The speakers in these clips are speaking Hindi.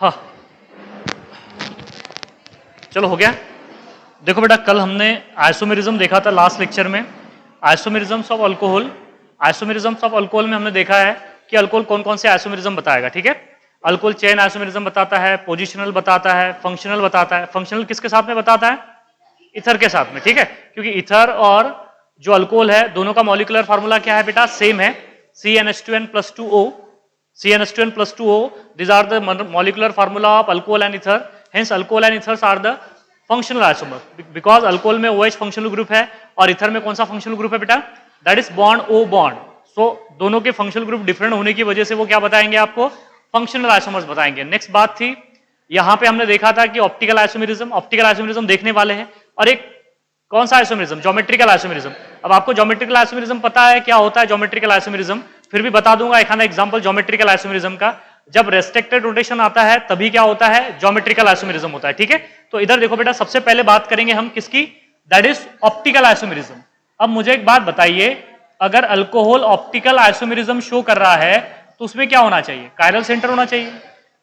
हाँ चलो हो गया। देखो बेटा कल हमने आइसोमेरिज्म देखा था लास्ट लेक्चर में, आइसोमेरिज्म्स ऑफ अल्कोहल। आइसोमेरिज्म्स ऑफ अल्कोहल में हमने देखा है कि अल्कोहल कौन कौन से आइसोमेरिज्म बताएगा, ठीक है। अल्कोहल चेन आइसोमेरिज्म बताता है, पोजिशनल बताता है, फंक्शनल बताता है। फंक्शनल किसके साथ में बताता है? इथर के साथ में, ठीक है, क्योंकि इथर और जो अल्कोहल है दोनों का मॉलिक्यूलर फार्मूला क्या है बेटा? सेम है, CnH2n+2O। CnH2n+2O, these are the molecular formula of alcohol and ether. Hence alcohol and ethers are the functional isomers because alcohol में OH functional group है और ether में कौन सा functional group है बेटा? That is bond O bond. So दोनों के functional group different होने की वजह से वो क्या बताएंगे आपको? functional isomers बताएंगे। नेक्स्ट बात थी, यहां पे हमने देखा था कि ऑप्टिकल आइसोमेरिज्म देखने वाले हैं, और एक कौन सा आइसोमेरिज्म? Geometrical isomerism. अब आपको ज्योमेट्रिकल आइसोमेरिज्म पता है क्या होता है ज्योमेट्रिकल आइसोमेरिज्म, फिर भी बता दूंगा एक आधा एग्जांपल ज्योमेट्रिकल आइसोमेरिज्म का। जब रेस्ट्रिक्टेड रोटेशन आता है तभी क्या होता है? ज्योमेट्रिकल आइसोमेरिज्म होता है, ठीक है। तो इधर देखो बेटा, सबसे पहले बात करेंगे हम किसकी? That is optical isomerism. अब मुझे एक बात बताइए, अगर अल्कोहल ऑप्टिकल आइसोमेरिज्म शो कर रहा है तो उसमें क्या होना चाहिए? कायरल सेंटर होना चाहिए।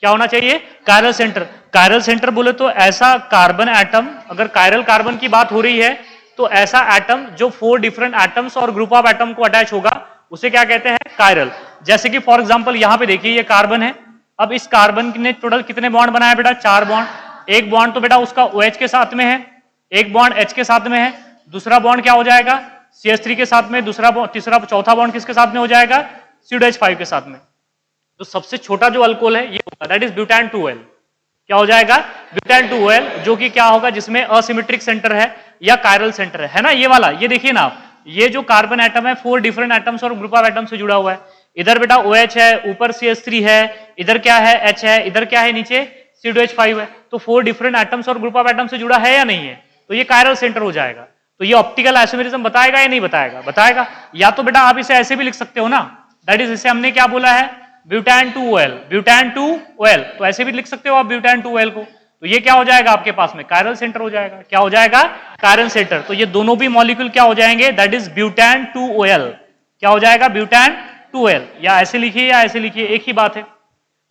क्या होना चाहिए? Chiral centre. कायरल सेंटर बोले तो ऐसा कार्बन एटम, अगर कायरल कार्बन की बात हो रही है तो ऐसा एटम जो 4 डिफरेंट एटम्स और ग्रुप ऑफ एटम को अटैच होगा उसे क्या कहते हैं? कायरल। जैसे कि फॉर एग्जांपल यहां पे देखिए ये कार्बन है, अब इस कार्बन ने टोटल कितने बॉन्ड बनाया बेटा? 4 बॉन्ड। एक बॉन्ड तो बेटा उसका OH के साथ में है, एक बॉन्ड H के साथ में है, दूसरा बॉन्ड क्या हो जाएगा? CH3 के साथ में, दूसरा तीसरा चौथा बॉन्ड किसके साथ में हो जाएगा? CH5 के साथ में। तो सबसे छोटा जो अल्कोहल है ये होगा, दैट इज ब्यूटान 2L। क्या हो जाएगा? ब्यूटान 2L, जो कि क्या होगा? जिसमें असिमेट्रिक सेंटर है या कायरल सेंटर है ना, ये वाला। ये देखिए ना आप, ये जो कार्बन एटम है 4 डिफरेंट एटम्स और ग्रुप ऑफ एटम से जुड़ा हुआ है। इधर बेटा OH है, ऊपर CH3 है, इधर क्या है? H है, इधर क्या है? नीचे CH5 है। तो 4 डिफरेंट एटम्स और ग्रुप ऑफ एटम से जुड़ा है या नहीं है? तो ये कायरल सेंटर हो जाएगा। तो ये ऑप्टिकल आइसोमेरिज्म बताएगा या नहीं बताएगा? बताएगा। या तो बेटा आप इसे ऐसे भी लिख सकते हो ना, दैट इज इसे हमने क्या बोला है? ब्यूटान 2L। ब्यूटान 2L तो ऐसे भी लिख सकते हो आप ब्यूटान 2L को। तो ये क्या हो जाएगा आपके पास में? कायरल सेंटर हो जाएगा। क्या हो जाएगा? Chiral centre. तो ये दोनों भी मॉलिक्यूल क्या हो जाएंगे? That is butan 2OL। क्या हो जाएगा? ब्यूटान 2L। या ऐसे लिखिए या ऐसे लिखिए, एक ही बात है।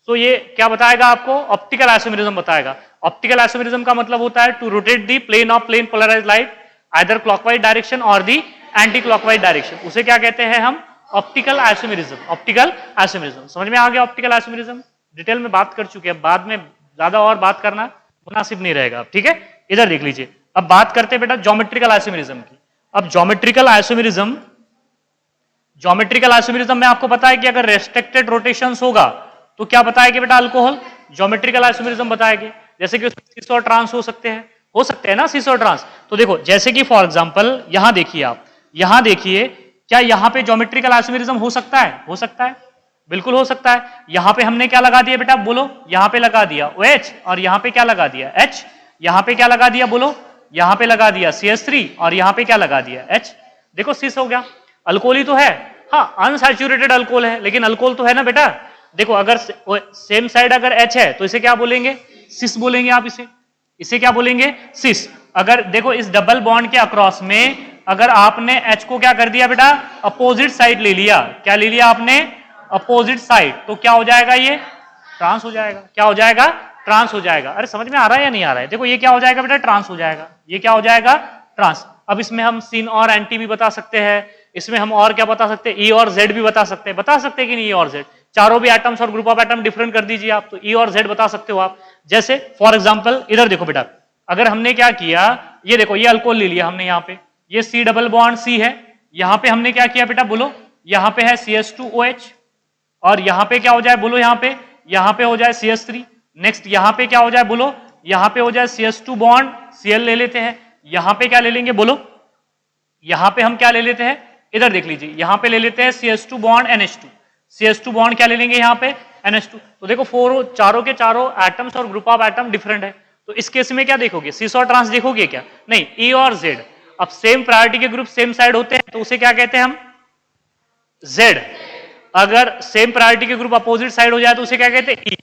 तो ये क्या बताएगा आपको? ऑप्टिकल आइसोमेरिज्म बताएगा। ऑप्टिकल आइसोमेरिज्म का मतलब होता है to rotate the plane of plane polarized light either clockwise direction और दी एंटी क्लॉकवाइज डायरेक्शन। उसे क्या कहते हैं हम? Optical isomerism. ऑप्टिकल आइसोमेरिज्म समझ में आ गया? ऑप्टिकल आइसोमेरिज्म डिटेल में बात कर चुके हैं, बाद में ज्यादा और बात करना मुनासिब नहीं रहेगा, ठीक है। इधर देख लीजिए, अब बात करते हैं बेटा ज्योमेट्रिकल आइसोमेरिज्म की। अब ज्योमेट्रिकल आइसोमेरिज्म में आपको पता है कि अगर रेस्ट्रिक्टेड रोटेशंस होगा तो क्या बताएगी बेटा? अल्कोहल ज्योमेट्रिकल आइसोमेरिज्म बताएगी। जैसे कि सिस और ट्रांस हो सकते हैं ना, सिस और ट्रांस। तो देखो जैसे कि फॉर एग्जांपल यहां देखिए आप, यहां देखिए, क्या यहां पे ज्योमेट्रिकल आइसोमेरिज्म हो सकता है? हो सकता है, बिल्कुल हो सकता है। यहां पे हमने क्या लगा दिया बेटा? बोलो। यहां पे लगा दिया OH और यहां पे क्या लगा दिया? H। यहां पे क्या लगा दिया? बोलो। यहां पे लगा दिया CH3 और यहां पे क्या लगा दिया? H। देखो सिस हो गया। अल्कोहल ही तो है, हाँ अनसैचुरेटेड अल्कोहल है, लेकिन अल्कोहल तो है ना बेटा। देखो अगर सेम साइड अगर H है तो इसे क्या बोलेंगे? सिस बोलेंगे आप इसे क्या बोलेंगे? सिस। अगर देखो इस डबल बॉन्ड के अक्रॉस में अगर आपने H को क्या कर दिया बेटा? अपोजिट साइड ले लिया। क्या ले लिया आपने? Opposite side. तो क्या हो जाएगा? ये ट्रांस हो जाएगा। क्या हो जाएगा? ट्रांस हो जाएगा। अरे समझ में आ रहा है या नहीं आ रहा है? देखो ये क्या हो जाएगा बेटा? ट्रांस हो जाएगा। ये क्या हो जाएगा? ट्रांस। अब इसमें हम सिन और एंटी भी बता सकते हैं, इसमें हम और क्या बता सकते हैं? E और Z भी बता सकते हैं कि नहीं? E और Z चारों भी एटम्स और ग्रुप ऑफ एटम डिफरेंट कर दीजिए आप, तो E और Z बता सकते हो आप। जैसे फॉर एग्जांपल इधर देखो बेटा, अगर हमने क्या किया, ये देखो ये अल्कोहल ले लिया हमने, यहाँ पे ये C डबल बॉन्ड C है, यहाँ पे हमने क्या किया बेटा? बोलो। यहाँ पे है CH2OH और यहाँ पे क्या हो जाए? बोलो। यहाँ पे हो जाए CH3। नेक्स्ट यहाँ पे क्या हो जाए? बोलो। यहाँ पे हो जाए CH2 बॉन्ड Cl ले लेते हैं। यहाँ पे क्या ले लेंगे? बोलो। यहाँ पे हम क्या ले लेते हैं? इधर देख लीजिए, यहाँ पे ले लेते हैं CH2 bond NH2। CH2 bond क्या ले लेंगे? यहाँ पे NH2। तो देखो चारों के चारों एटम्स और ग्रुप ऑफ एटम डिफरेंट है, तो इस केस में क्या देखोगे? सिस और ट्रांस देखोगे क्या? नहीं, E और Z। अब सेम प्रायोरिटी के ग्रुप सेम साइड होते हैं तो उसे क्या कहते हैं हम? Z। अगर सेम प्रायोरिटी के ग्रुप अपोजिट साइड हो जाए तो उसे क्या कहते हैं? E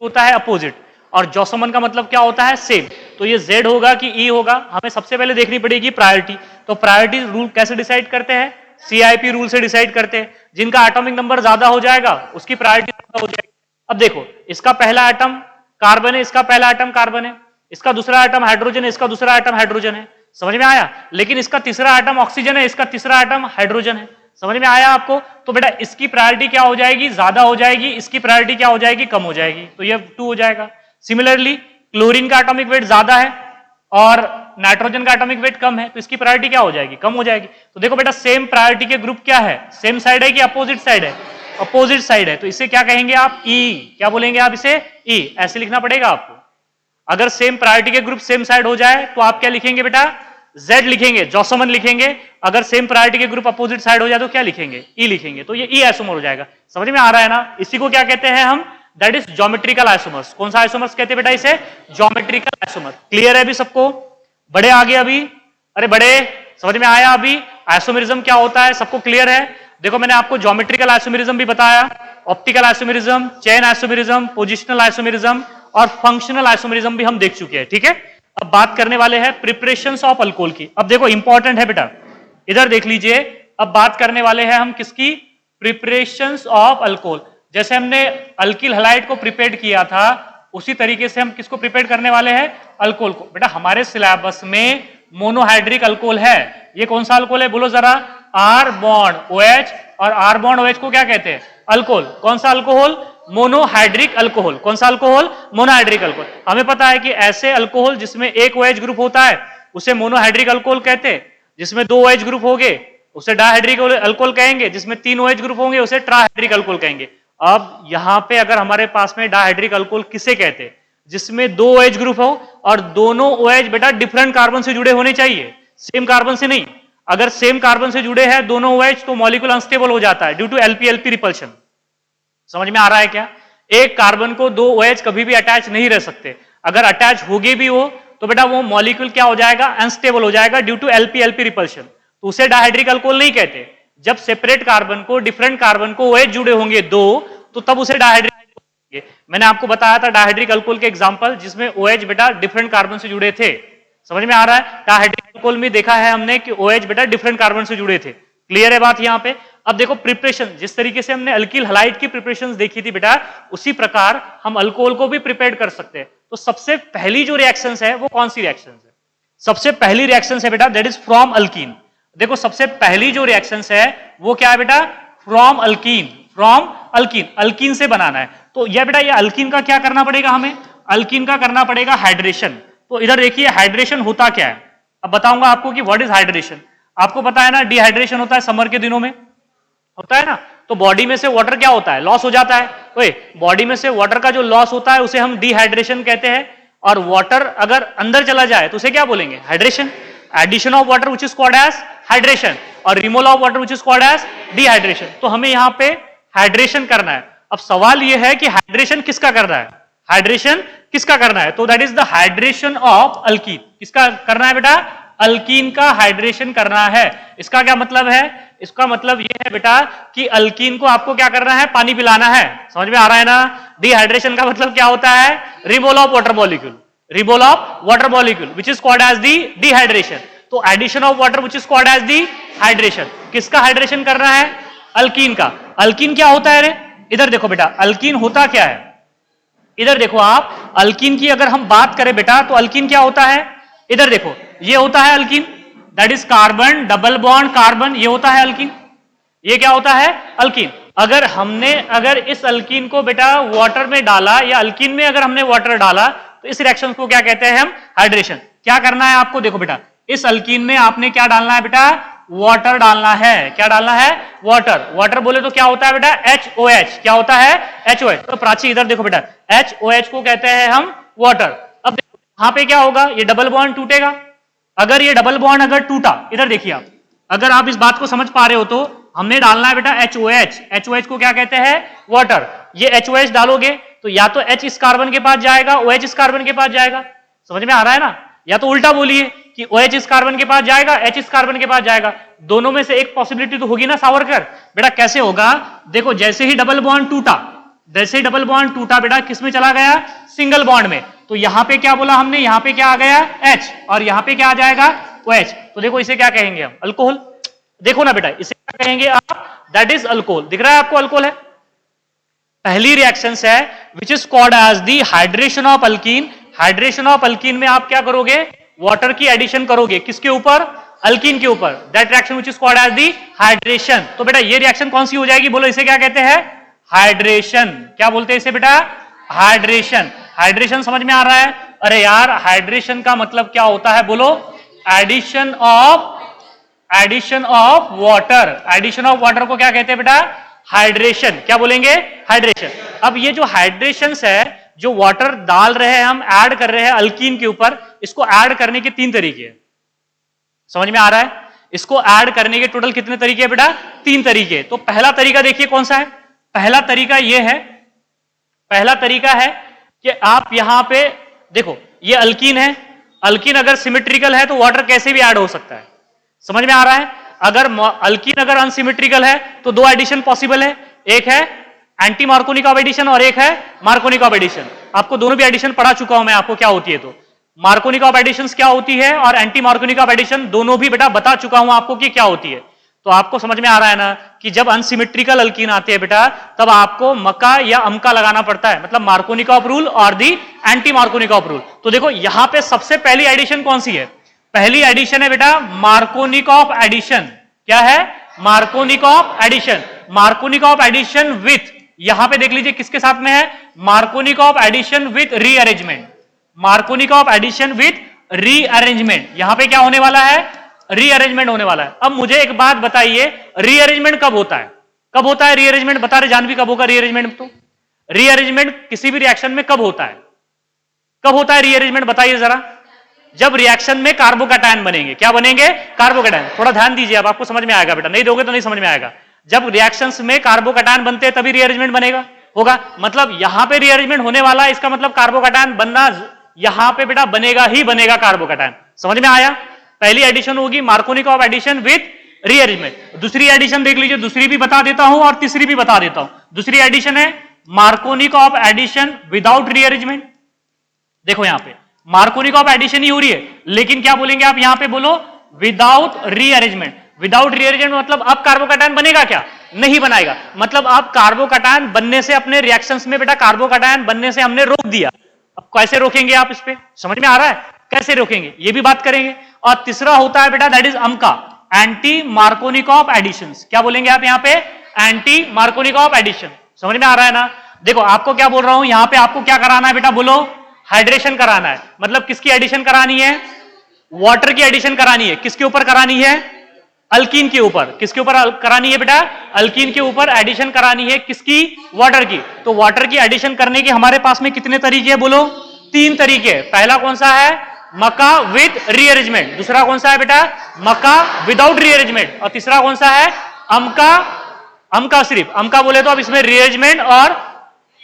होता है अपोजिट, और जोसमन का मतलब क्या होता है? सेम। तो ये Z होगा कि E होगा? हमें सबसे पहले देखनी पड़ेगी प्रायोरिटी। तो प्रायोरिटी रूल कैसे डिसाइड करते हैं? CIP रूल से डिसाइड करते हैं। जिनका एटॉमिक नंबर ज्यादा हो जाएगा उसकी प्रायोरिटी ज्यादा हो जाएगी। अब देखो, इसका पहला एटम कार्बन है, इसका पहला एटम कार्बन है, इसका दूसरा एटम हाइड्रोजन है, इसका दूसरा एटम हाइड्रोजन है, समझ में आया। लेकिन इसका तीसरा एटम ऑक्सीजन है, इसका तीसरा एटम हाइड्रोजन है, समझ में आया आपको। तो बेटा इसकी प्रायोरिटी क्या हो जाएगी, ज्यादा हो जाएगी, इसकी प्रायोरिटी क्या हो जाएगी, कम हो जाएगी, तो ये 2 हो जाएगा। सिमिलरली क्लोरीन का एटॉमिक वेट ज्यादा है और नाइट्रोजन का एटॉमिक वेट कम है, तो इसकी प्रायोरिटी क्या हो जाएगी, कम हो जाएगी। तो देखो बेटा सेम प्रायोरिटी के ग्रुप क्या है, सेम साइड है कि अपोजिट साइड है, अपोजिट साइड है, तो इसे क्या कहेंगे आप, ई। क्या बोलेंगे आप इसे, ई, ऐसे लिखना पड़ेगा आपको। अगर सेम प्रायोरिटी के ग्रुप सेम साइड हो जाए तो आप क्या लिखेंगे बेटा, Z लिखेंगे, जोसोमर लिखेंगे। अगर सेम प्रायोरिटी के ग्रुप अपोजिट साइड हो जाए तो क्या लिखेंगे, ई लिखेंगे, तो ये ई आइसोमर हो जाएगा। समझ में आ रहा है ना। इसी को क्या कहते हैं हम, दैट इज ज्योमेट्रिकल आइसोमर्स। कौन सा आइसोमर्स कहते हैं बेटा इसे, ज्योमेट्रिकल आइसोमर। क्लियर है अभी सबको, बड़े आगे अभी, अरे बड़े समझ में आया अभी आइसोमेरिज्म क्या होता है, सबको क्लियर है। देखो मैंने आपको ज्योमेट्रिकल आइसोमेरिज्म भी बताया, optical isomerism, chain isomerism, positional isomerism और फंक्शनल आइसोमेरिज्म भी हम देख चुके हैं, ठीक है। अब बात करने वाले हैं प्रिपरेशंस ऑफ अल्कोहल की। अब देखो इंपॉर्टेंट है बेटा, इधर देख लीजिए। अब बात करने वाले हैं हम किसकी, प्रिपरेशंस ऑफ अल्कोहल। जैसे हमने अल्किल हैलाइड को प्रिपेयर किया था, उसी तरीके से हम किसको प्रिपेयर करने वाले हैं, अल्कोहल को। बेटा हमारे सिलेबस में मोनोहाइड्रिक अल्कोहल है। ये कौन सा अल्कोहल है बोलो जरा, आर बॉन्ड OH, और आर बॉन्ड OH को क्या कहते हैं, अल्कोहल। कौन सा अल्कोहल, मोनोहाइड्रिक अल्कोहल। कौन सा अल्कोहल, मोनोहाइड्रिक अल्कोहल। हमें पता है कि ऐसे अल्कोहल जिसमें एक OH ग्रुप होता है उसे मोनोहाइड्रिक अल्कोहल कहते हैं, जिसमें 2 OH ग्रुप होंगे उसे डायहाइड्रिक अल्कोहल कहेंगे, जिसमें 3 OH ग्रुप होंगे उसे ट्राहाइड्रिक अल्कोहल कहेंगे। अब यहां पे अगर हमारे पास में डायहाइड्रिक अल्कोहल किसे कहते हैं, जिसमें 2 OH ग्रुप हो और दोनों OH बेटा डिफरेंट कार्बन से जुड़े होने चाहिए, सेम कार्बन से नहीं। अगर सेम कार्बन से जुड़े हैं दोनों OH तो मॉलिक्यूल अनस्टेबल हो जाता है ड्यू टू LP-LP रिपल्शन। समझ में आ रहा है क्या। एक कार्बन को 2 OH कभी भी अटैच नहीं रह सकते, अगर अटैच होगे भी हो तो बेटा वो मॉलिक्यूल क्या हो जाएगा, अनस्टेबल हो जाएगा ड्यू टू LP-LP रिपल्शन, तो उसे डायहाइड्रिक अल्कोहल नहीं कहते। जब सेपरेट कार्बन को डिफरेंट कार्बन को OH जुड़े होंगे 2 तो तब उसे डायहाइड्रिक। मैंने आपको बताया था डायहाइड्रिक अल्कोहल के एग्जांपल जिसमें OH बेटा डिफरेंट कार्बन से जुड़े थे। समझ में आ रहा है। डायहाइड्रिक अल्कोहल में देखा है हमने कि OH बेटा डिफरेंट कार्बन से जुड़े थे। क्लियर है बात यहां पे। अब देखो प्रिपरेशन, जिस तरीके से हमने अल्किल हैलाइड की प्रिपरेशन देखी थी बेटा, उसी प्रकार हम अल्कोहल को भी प्रिपेयर कर सकते हैं। तो सबसे पहली जो रिएक्शन है वो कौन सी रिएक्शन है, सबसे पहली रिएक्शन है बेटा दैट इज फ्रॉम अल्कीन। देखो सबसे पहली जो रिएक्शन है वो क्या है बेटा, from alkyne. From alkyne, alkyne से बनाना है। तो यह बेटा ये अल्कीन का क्या करना पड़ेगा हमें, अल्कीन का करना पड़ेगा हाइड्रेशन। तो इधर देखिए हाइड्रेशन होता क्या है, अब बताऊंगा आपको कि व्हाट इज हाइड्रेशन। आपको पता है ना डिहाइड्रेशन होता है समर के दिनों में, होता है ना। तो बॉडी में से वाटर क्या होता है, लॉस हो जाता है। ओए बॉडी में से वाटर का जो लॉस होता है उसे हम डिहाइड्रेशन कहते हैं। और वाटर अगर अंदर चला जाए तो उसे क्या बोलेंगे, hydration. Addition of water which is called as hydration और removal of water which is called as dehydration. तो हमें यहां पे हाइड्रेशन करना है। अब सवाल यह है कि हाइड्रेशन किसका करना है, हाइड्रेशन किसका करना है। तो that is the hydration of alkyne. किसका करना है बेटा, अल्कीन का हाइड्रेशन करना है। इसका क्या मतलब है, इसका मतलब यह है बेटा कि अल्कीन को आपको क्या करना है, पानी पिलाना है। समझ में आ रहा है ना। डिहाइड्रेशन का मतलब क्या होता है, removal of water molecule, removal of water molecule which is called as the dehydration. तो addition of water which is called as the hydration. किसका हाइड्रेशन करना है, अल्कीन का। अल्कीन क्या होता है रे, इधर देखो बेटा अल्कीन होता क्या है, इधर देखो आप अल्कीन की अगर हम बात करें बेटा तो अल्कीन क्या होता है, इधर देखो ये होता है alkyne, that is carbon double bond carbon, ये होता है अल्कीन। ये क्या होता है, अल्कीन। अगर इस अल्कीन को बेटा वाटर में डाला या अल्कीन में अगर हमने वाटर डाला तो इस रिएक्शन को क्या कहते हैं हम, हाइड्रेशन। क्या करना है आपको, देखो बेटा इस अल्कीन में आपने क्या डालना है बेटा, वाटर डालना है। क्या डालना है, वाटर। वाटर बोले तो क्या होता है बेटा, HOH। क्या होता है, HOH। तो प्राची इधर देखो बेटा HOH को कहते हैं हम वाटर। अब देखो यहां पे क्या होगा, ये डबल बॉन्ड टूटेगा। अगर ये डबल बॉन्ड अगर टूटा, इधर देखिए आप, अगर आप इस बात को समझ पा रहे हो तो हमने डालना है बेटा HOH। HOH को क्या कहते हैं, वाटर। ये HOH डालोगे तो या तो H इस कार्बन के पास जाएगा, OH इस कार्बन के पास जाएगा। समझ में आ रहा है ना। या तो उल्टा बोलिए कि OH इस कार्बन के पास जाएगा, H इस कार्बन के पास जाएगा। दोनों में से एक पॉसिबिलिटी तो होगी ना सावरकर। बेटा कैसे होगा, देखो जैसे ही डबल बॉन्ड टूटा, जैसे ही डबल बॉन्ड टूटा बेटा किस में चला गया, सिंगल बॉन्ड में। तो यहां पे क्या बोला हमने, यहां पे क्या आ गया H और यहां पे क्या आ जाएगा OH। तो देखो इसे क्या कहेंगे हम, अल्कोहल। देखो ना बेटा इसे क्या कहेंगे आप, दैट इज अल्कोहल। दिख रहा है आपको अल्कोहल है, पहली रिएक्शंस है which is called as the hydration of alkene. Hydration of alkene में आप क्या करोगे, वाटर की एडिशन करोगे, किसके ऊपर, अल्कीन के ऊपर। That reaction which is called as the hydration. तो बेटा ये रिएक्शन कौन सी हो जाएगी, बोलो इसे क्या कहते हैं, हाइड्रेशन। क्या बोलते हैं इसे बेटा, हाइड्रेशन। हाइड्रेशन समझ में आ रहा है? अरे यार हाइड्रेशन का मतलब क्या होता है, बोलो, addition of water. Addition of water को क्या कहते हैं बेटा, हाइड्रेशन। क्या बोलेंगे, हाइड्रेशन। अब ये जो हाइड्रेशंस है, जो वाटर डाल रहे हैं हम, ऐड कर रहे हैं अल्कीन के ऊपर, इसको ऐड करने के 3 तरीके हैं। समझ में आ रहा है? इसको ऐड करने के टोटल कितने तरीके हैं बेटा, 3 तरीके। तो पहला तरीका देखिए कौन सा है। पहला तरीका ये है, पहला तरीका है कि आप यहां पे देखो, ये अल्कीन है। अल्कीन अगर सिमेट्रिकल है तो वाटर कैसे भी ऐड हो सकता है। समझ में आ रहा है? अगर अल्कीन अगर अनसिमेट्रिकल है तो 2 एडिशन पॉसिबल है, एक है एंटी मार्कोनिकॉव एडिशन और एक है मार्कोनिकॉव एडिशन। आपको दोनों भी एडिशन पढ़ा चुका हूं मैं, आपको क्या होती है। तो मार्कोनिकॉव एडिशन क्या होती है और एंटी मार्कोनिकॉव एडिशन दोनों भी बेटा बता चुका हूं आपको कि क्या होती है। तो आपको समझ में आ रहा है ना कि जब अनसिमेट्रिकल अल्कीन आते हैं बेटा, तब आपको मका या अमका लगाना पड़ता है, मतलब मार्कोनिकॉव रूल और दी एंटी मार्कोनिकॉव रूल। तो देखो यहां पे सबसे पहली एडिशन कौन सी है, पहली एडिशन है बेटा मार्कोनिकॉव एडिशन। क्या है, Markovnikov addition. Markovnikov addition with, यहां पे देख लीजिए किसके साथ में है, Markovnikov addition with rearrangement. Markovnikov addition with rearrangement. यहां पे क्या होने वाला है, रीअरेंजमेंट होने वाला है। अब मुझे एक बात बताइए, रीअरेंजमेंट कब होता है, कब होता है रीअरेंजमेंट, बता रहे जानवी कब होगा रीअरेंजमेंट। तो रीअरेंजमेंट किसी भी रिएक्शन में कब होता है, कब होता है रीअरेंजमेंट, बताइए जरा। जब रिएक्शन में कार्बोकैटायन बनेंगे। क्या बनेंगे, कार्बोकैटायन। थोड़ा ध्यान दीजिए, अब आपको समझ में आएगा बेटा, नहीं दोगे तो नहीं समझ में आएगा। जब रिएक्शंस में कार्बोकैटायन बनते हैं तभी रीअरेंजमेंट बनेगा, होगा। मतलब यहां पे रीअरेंजमेंट होने वाला है, इसका मतलब कार्बोकैटायन बनना यहां पे बेटा बनेगा ही बनेगा कार्बोकैटायन। समझ में आया? पहली एडिशन होगी मार्कोनिकॉव एडिशन विथ रीअरेंजमेंट। दूसरी एडिशन देख लीजिए, दूसरी भी बता देता हूं और तीसरी भी बता देता हूं। दूसरी एडिशन है मार्कोनिकॉव एडिशन विदाउट रीअरेंजमेंट। देखो यहां पे मार्कोनिकॉव एडिशन ही हो रही है, लेकिन क्या बोलेंगे आप यहां पे, बोलो विदाउट रीअरेंजमेंट। विदाउट रीअरेंजमेंट मतलब अब कार्बोकैटायन बनेगा क्या, नहीं बनाएगा। मतलब अब कार्बोकैटायन बनने से, अपने रिएक्शंस में बेटा कार्बोकैटायन बनने से हमने रोक दिया। अब कैसे रोकेंगे आप, इस पे समझ में आ रहा है, कैसे रोकेंगे ये भी बात करेंगे। और तीसरा होता है बेटा दैट इज अमका, एंटी मार्कोनिकॉव एडिशन। क्या बोलेंगे आप यहां पे, एंटी मार्कोनिकॉव एडिशन। समझ में आ रहा है ना? देखो आपको क्या बोल रहा हूं, यहां पे आपको क्या कराना है बेटा, बोलो हाइड्रेशन कराना है। मतलब किसकी एडिशन करानी है, वाटर की एडिशन करानी है। किसके ऊपर करानी है, अल्कीन के ऊपर। किसके ऊपर करानी है बेटा, अल्कीन के ऊपर एडिशन करानी है, किसकी, वाटर की। तो वाटर की एडिशन करने के हमारे पास में कितने तरीके हैं, बोलो 3 तरीके। पहला कौन सा है, मका विथ रीअरेंजमेंट। दूसरा कौन सा है बेटा, मका विदाउट रीअरेंजमेंट। और तीसरा कौन सा है, अमका। अमका सिर्फ, अमका बोले तो अब इसमें रीअरेंजमेंट और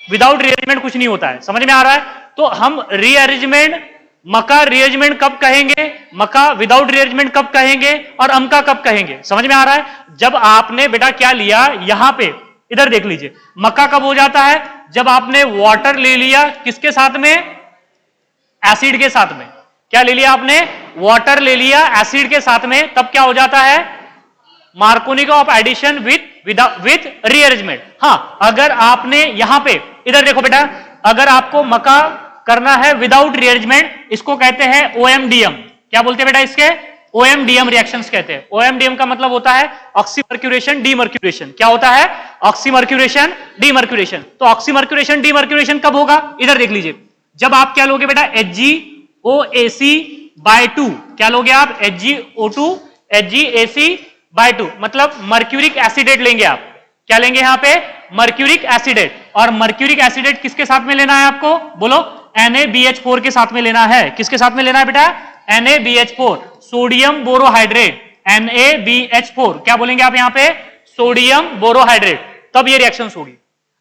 विदाउट रीअरेंजमेंट कुछ नहीं होता है। समझ में आ रहा है? तो हम रीअरेंजमेंट, मका रीअरेंजमेंट कब कहेंगे, मका विदाउट रीअरेंजमेंट कब कहेंगे, और अमका कब कहेंगे। समझ में आ रहा है? जब आपने बेटा क्या लिया, यहां पे इधर देख लीजिए, मका कब हो जाता है, जब आपने वाटर ले लिया किसके साथ में, एसिड के साथ में। क्या ले लिया आपने, वाटर ले लिया एसिड के साथ में, तब क्या हो जाता है, मार्कोनिकॉव एडिशन विथ रीअरेंजमेंट। हां, अगर आपने यहां पे इधर देखो बेटा, अगर आपको मका करना है विदाउट रीअरेंजमेंट, इसको कहते हैं ओएमडीएम। क्या बोलते हैं बेटा इसके, ओएमडीएम रिएक्शंस कहते हैं। ओएमडीएम का मतलब होता है ऑक्सीमर्क्यूरेशन डीमर्क्यूरेशन। क्या होता है, ऑक्सीमर्क्यूरेशन डीमर्क्यूरेशन। तो ऑक्सीमर्क्यूरेशन डीमर्क्यूरेशन कब होगा, इधर देख लीजिए, जब आप क्या लोगे बेटा, HgOAc/2। क्या लोगे आप, HgO2 HgAc/2, मतलब मर्क्यूरिक एसिडेट लेंगे आप। क्या लेंगे यहां पे, मर्क्यूरिक एसिडेट। और मर्क्यूरिक एसिडेट किसके साथ में लेना है आपको, बोलो NaBH4 के साथ में लेना है। किसके साथ में लेना है बेटा, NaBH4, सोडियम बोरोहाइड्रेट, NaBH4। क्या बोलेंगे आप यहां पे, सोडियम बोरोहाइड्रेट। तब ये रिएक्शंस होगी।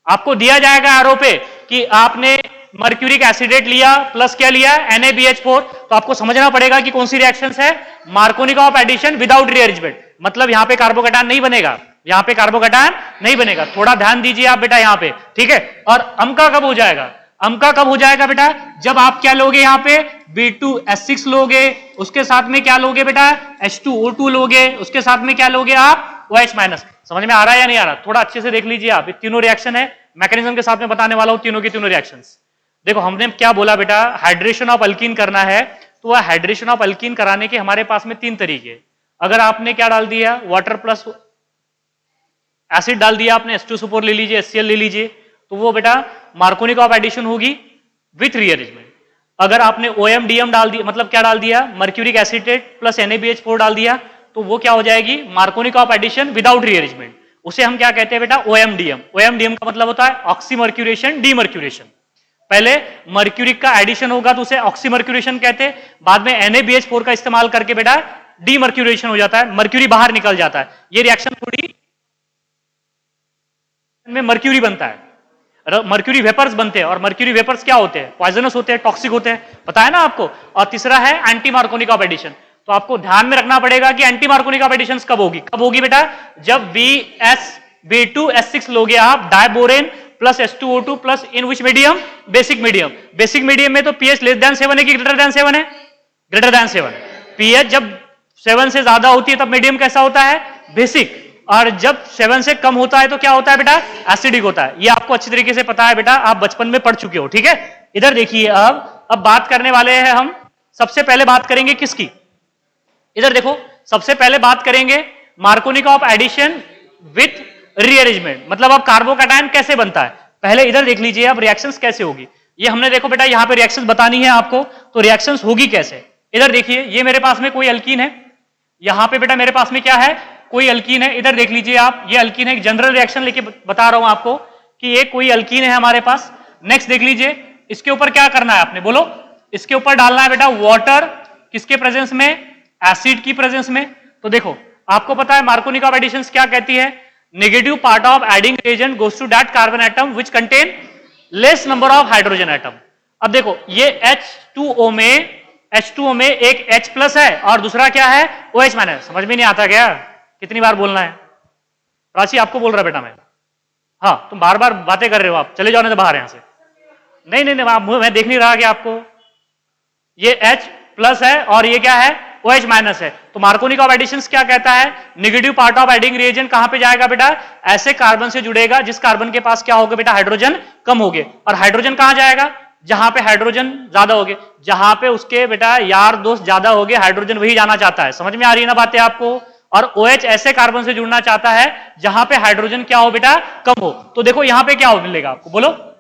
आपको दिया जाएगा एरो पे कि आपने मर्क्यूरिक एसिडेट लिया प्लस क्या लिया, NaBH4। तो आपको समझना पड़ेगा कि कौन सी रिएक्शंस है, मार्कोनिकॉव एडिशन विदाउट रीअरेंजमेंट। मतलब यहां पे कार्बोकैटायन नहीं बनेगा, यहां पे कार्बोकैटायन नहीं बनेगा। थोड़ा ध्यान दीजिए आप बेटा यहां पे, ठीक है। और अमका कब हो जाएगा, अमका कब हो जाएगा बेटा, जब आप क्या लोगे यहां पे, B2S6 लोगे, उसके साथ में क्या लोगे बेटा, H2O2 लोगे, उसके साथ में क्या लोगे आप, OH-। समझ में आ रहा है या नहीं आ रहा, थोड़ा अच्छे से देख लीजिए आप। ये तीनों रिएक्शन है, मैकेनिज्म के साथ में बताने वाला हूं तीनों की तीनों रिएक्शंस। देखो हमने क्या बोला बेटा, हाइड्रेशन ऑफ अल्कीन करना है, तो वह हाइड्रेशन ऑफ अल्कीन कराने के हमारे पास में 3 तरीके। अगर आपने क्या डाल दिया, वाटर प्लस एसिड डाल दिया आपने, H2SO4 ले लीजिए, HCl ले लीजिए, तो वो बेटा मार्कोनिकॉफ एडिशन होगी विथ रीअरेंजमेंट। अगर आपने OMDM डाल दिया, मतलब क्या डाल दिया, मर्क्यूरिक एसिटेट प्लस NaBH4 डाल दिया, तो वो क्या हो जाएगी, मार्कोनिकॉफ एडिशन विदाउट रीअरेंजमेंट। उसे हम क्या कहते हैं बेटा, OMDM। OMDM का मतलब होता है ऑक्सीमर्क्यूरेशन डीमर्क्यूरेशन। पहले मर्क्यूरिक का एडिशन होगा तो उसे ऑक्सीमर्क्यूरेशन कहते हैं, बाद में NaBH4 का इस्तेमाल करके बेटा डीमर्क्यूरेशन हो जाता है, मर्क्यूरी बाहर निकल जाता है। ये रिएक्शन थोड़ी में मर्क्यूरी बनता है, मर्क्यूरी वेपर्स बनते हैं, और मर्क्यूरी वेपर्स क्या होते हैं, पॉइजनस होते हैं, टॉक्सिक होते हैं, पता है ना आपको। और तीसरा है एंटी मार्कोनिकॉफ एडिशन। तो आपको ध्यान में रखना पड़ेगा कि एंटी मार्कोनिकॉफ एडिशन कब होगी, कब होगी बेटा, जब B2S6 लोगे आप, डायबोरेन प्लस H2O2 प्लस इन विच medium, basic medium. Basic medium में तो pH लेस देन 7 है कि ग्रेटर देन 7 है, ग्रेटर देन 7। pH जब 7 से ज्यादा होती है तब मीडियम कैसा होता है, बेसिक, और जब 7 से कम होता है तो क्या होता है बेटा, एसिडिक होता है। ये आपको अच्छी तरीके से पता है बेटा, आप बचपन में पढ़ चुके हो, ठीक है। इधर देखिए, अब बात करने वाले हैं हम, सबसे पहले बात करेंगे किसकी, इधर देखो, सबसे पहले बात करेंगे मार्कोनिकॉफ एडिशन विथ रीअरेंजमेंट, मतलब अब कार्बोकैटायन कैसे बनता है। पहले इधर देख लीजिए अब रिएक्शंस कैसे होगी। ये हमने देखो बेटा यहां पे रिएक्शंस बतानी है आपको, तो रिएक्शंस होगी कैसे। इधर देखिए, ये मेरे पास में कोई अल्कीन है, यहां पे बेटा मेरे पास में क्या है, कोई अल्कीन है। इधर देख लीजिए आप, ये अल्कीन है, एक जनरल रिएक्शन लेके बता रहा हूं आपको कि ये कोई अल्कीन है हमारे पास। नेक्स्ट देख लीजिए, इसके ऊपर क्या करना है आपने, बोलो, इसके ऊपर डालना है बेटा वाटर, किसके प्रेजेंस में, एसिड की प्रेजेंस में। तो देखो आपको पता है मार्कोनिकॉफ एडिशंस क्या कहती है, negative part of adding reagent goes to that carbon atom which contain less number of hydrogen atom. अब देखो ये H2O में एक H प्लस है और दूसरा क्या है, OH माइनस। समझ में नहीं आता क्या, कितनी बार बोलना है, प्राची आपको बोल रहा बेटा मैं। हाँ तुम बार बार बातें कर रहे हो, आप चले जाओ नहीं तो बाहर यहां से। नहीं नहीं नहीं, मैं देख नहीं रहा कि आपको, ये H प्लस है और ये क्या है, OH माइनस है। तो मार्कोनिकॉफ एडिशंस क्या कहता है, negative part of adding reagent कहां पे जाएगा बेटा, ऐसे कार्बन से जुड़ेगा जिस कार्बन के पास क्या होगा बेटा, हाइड्रोजन कम होगे। और हाइड्रोजन कहां जाएगा, जहां पे हाइड्रोजन ज्यादा होगे, जहां पे उसके बेटा यार दोस्त ज्यादा होगे, हाइड्रोजन वही जाना चाहता है। समझ में आ रही है ना बातें आपको। और OH ऐसे कार्बन से जुड़ना चाहता है जहां पे हाइड्रोजन क्या हो बेटा, कम हो। तो देखो यहां पे क्या हो मिलेगा आपको, बोलो,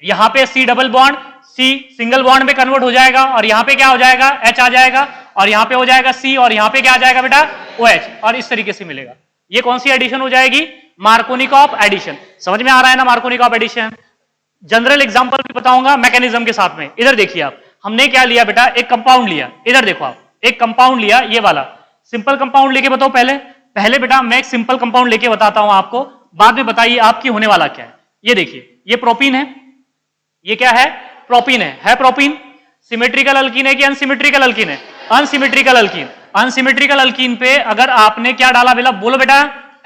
यहां पे C double bond, C single bond में कन्वर्ट हो जाएगा, और यहां पे क्या हो जाएगा, H आ जाएगा, और यहां पे हो जाएगा C, और यहां पे क्या आ जाएगा बेटा, OH, और इस तरीके से मिलेगा। ये कौन सी एडिशन हो जाएगी, मार्कोनिकॉफ एडिशन। समझ में आ रहा है ना मार्कोनिकॉफ एडिशन। जनरल एग्जांपल भी बताऊंगा मैकेनिज्म के साथ में। इधर देखिए आप, हमने क्या लिया बेटा, एक कंपाउंड लिया, इधर देखो आप, एक कंपाउंड लिया, ये वाला सिंपल कंपाउंड लेके बताओ। पहले बेटा मैं एक सिंपल कंपाउंड लेके बताता हूं आपको, बाद में बताइए आपकी होने वाला क्या है। ये देखिए, ये प्रोपीन है, ये क्या है, प्रोपीन है प्रोपीन। सिमेट्रिकल अल्कीन है कि अनसिमेट्रिकल अल्कीन है, अनसिमेट्रिकल अल्कीन। अनसिमेट्रिकल अल्कीन पे अगर आपने क्या डाला बेटा, बोलो बेटा,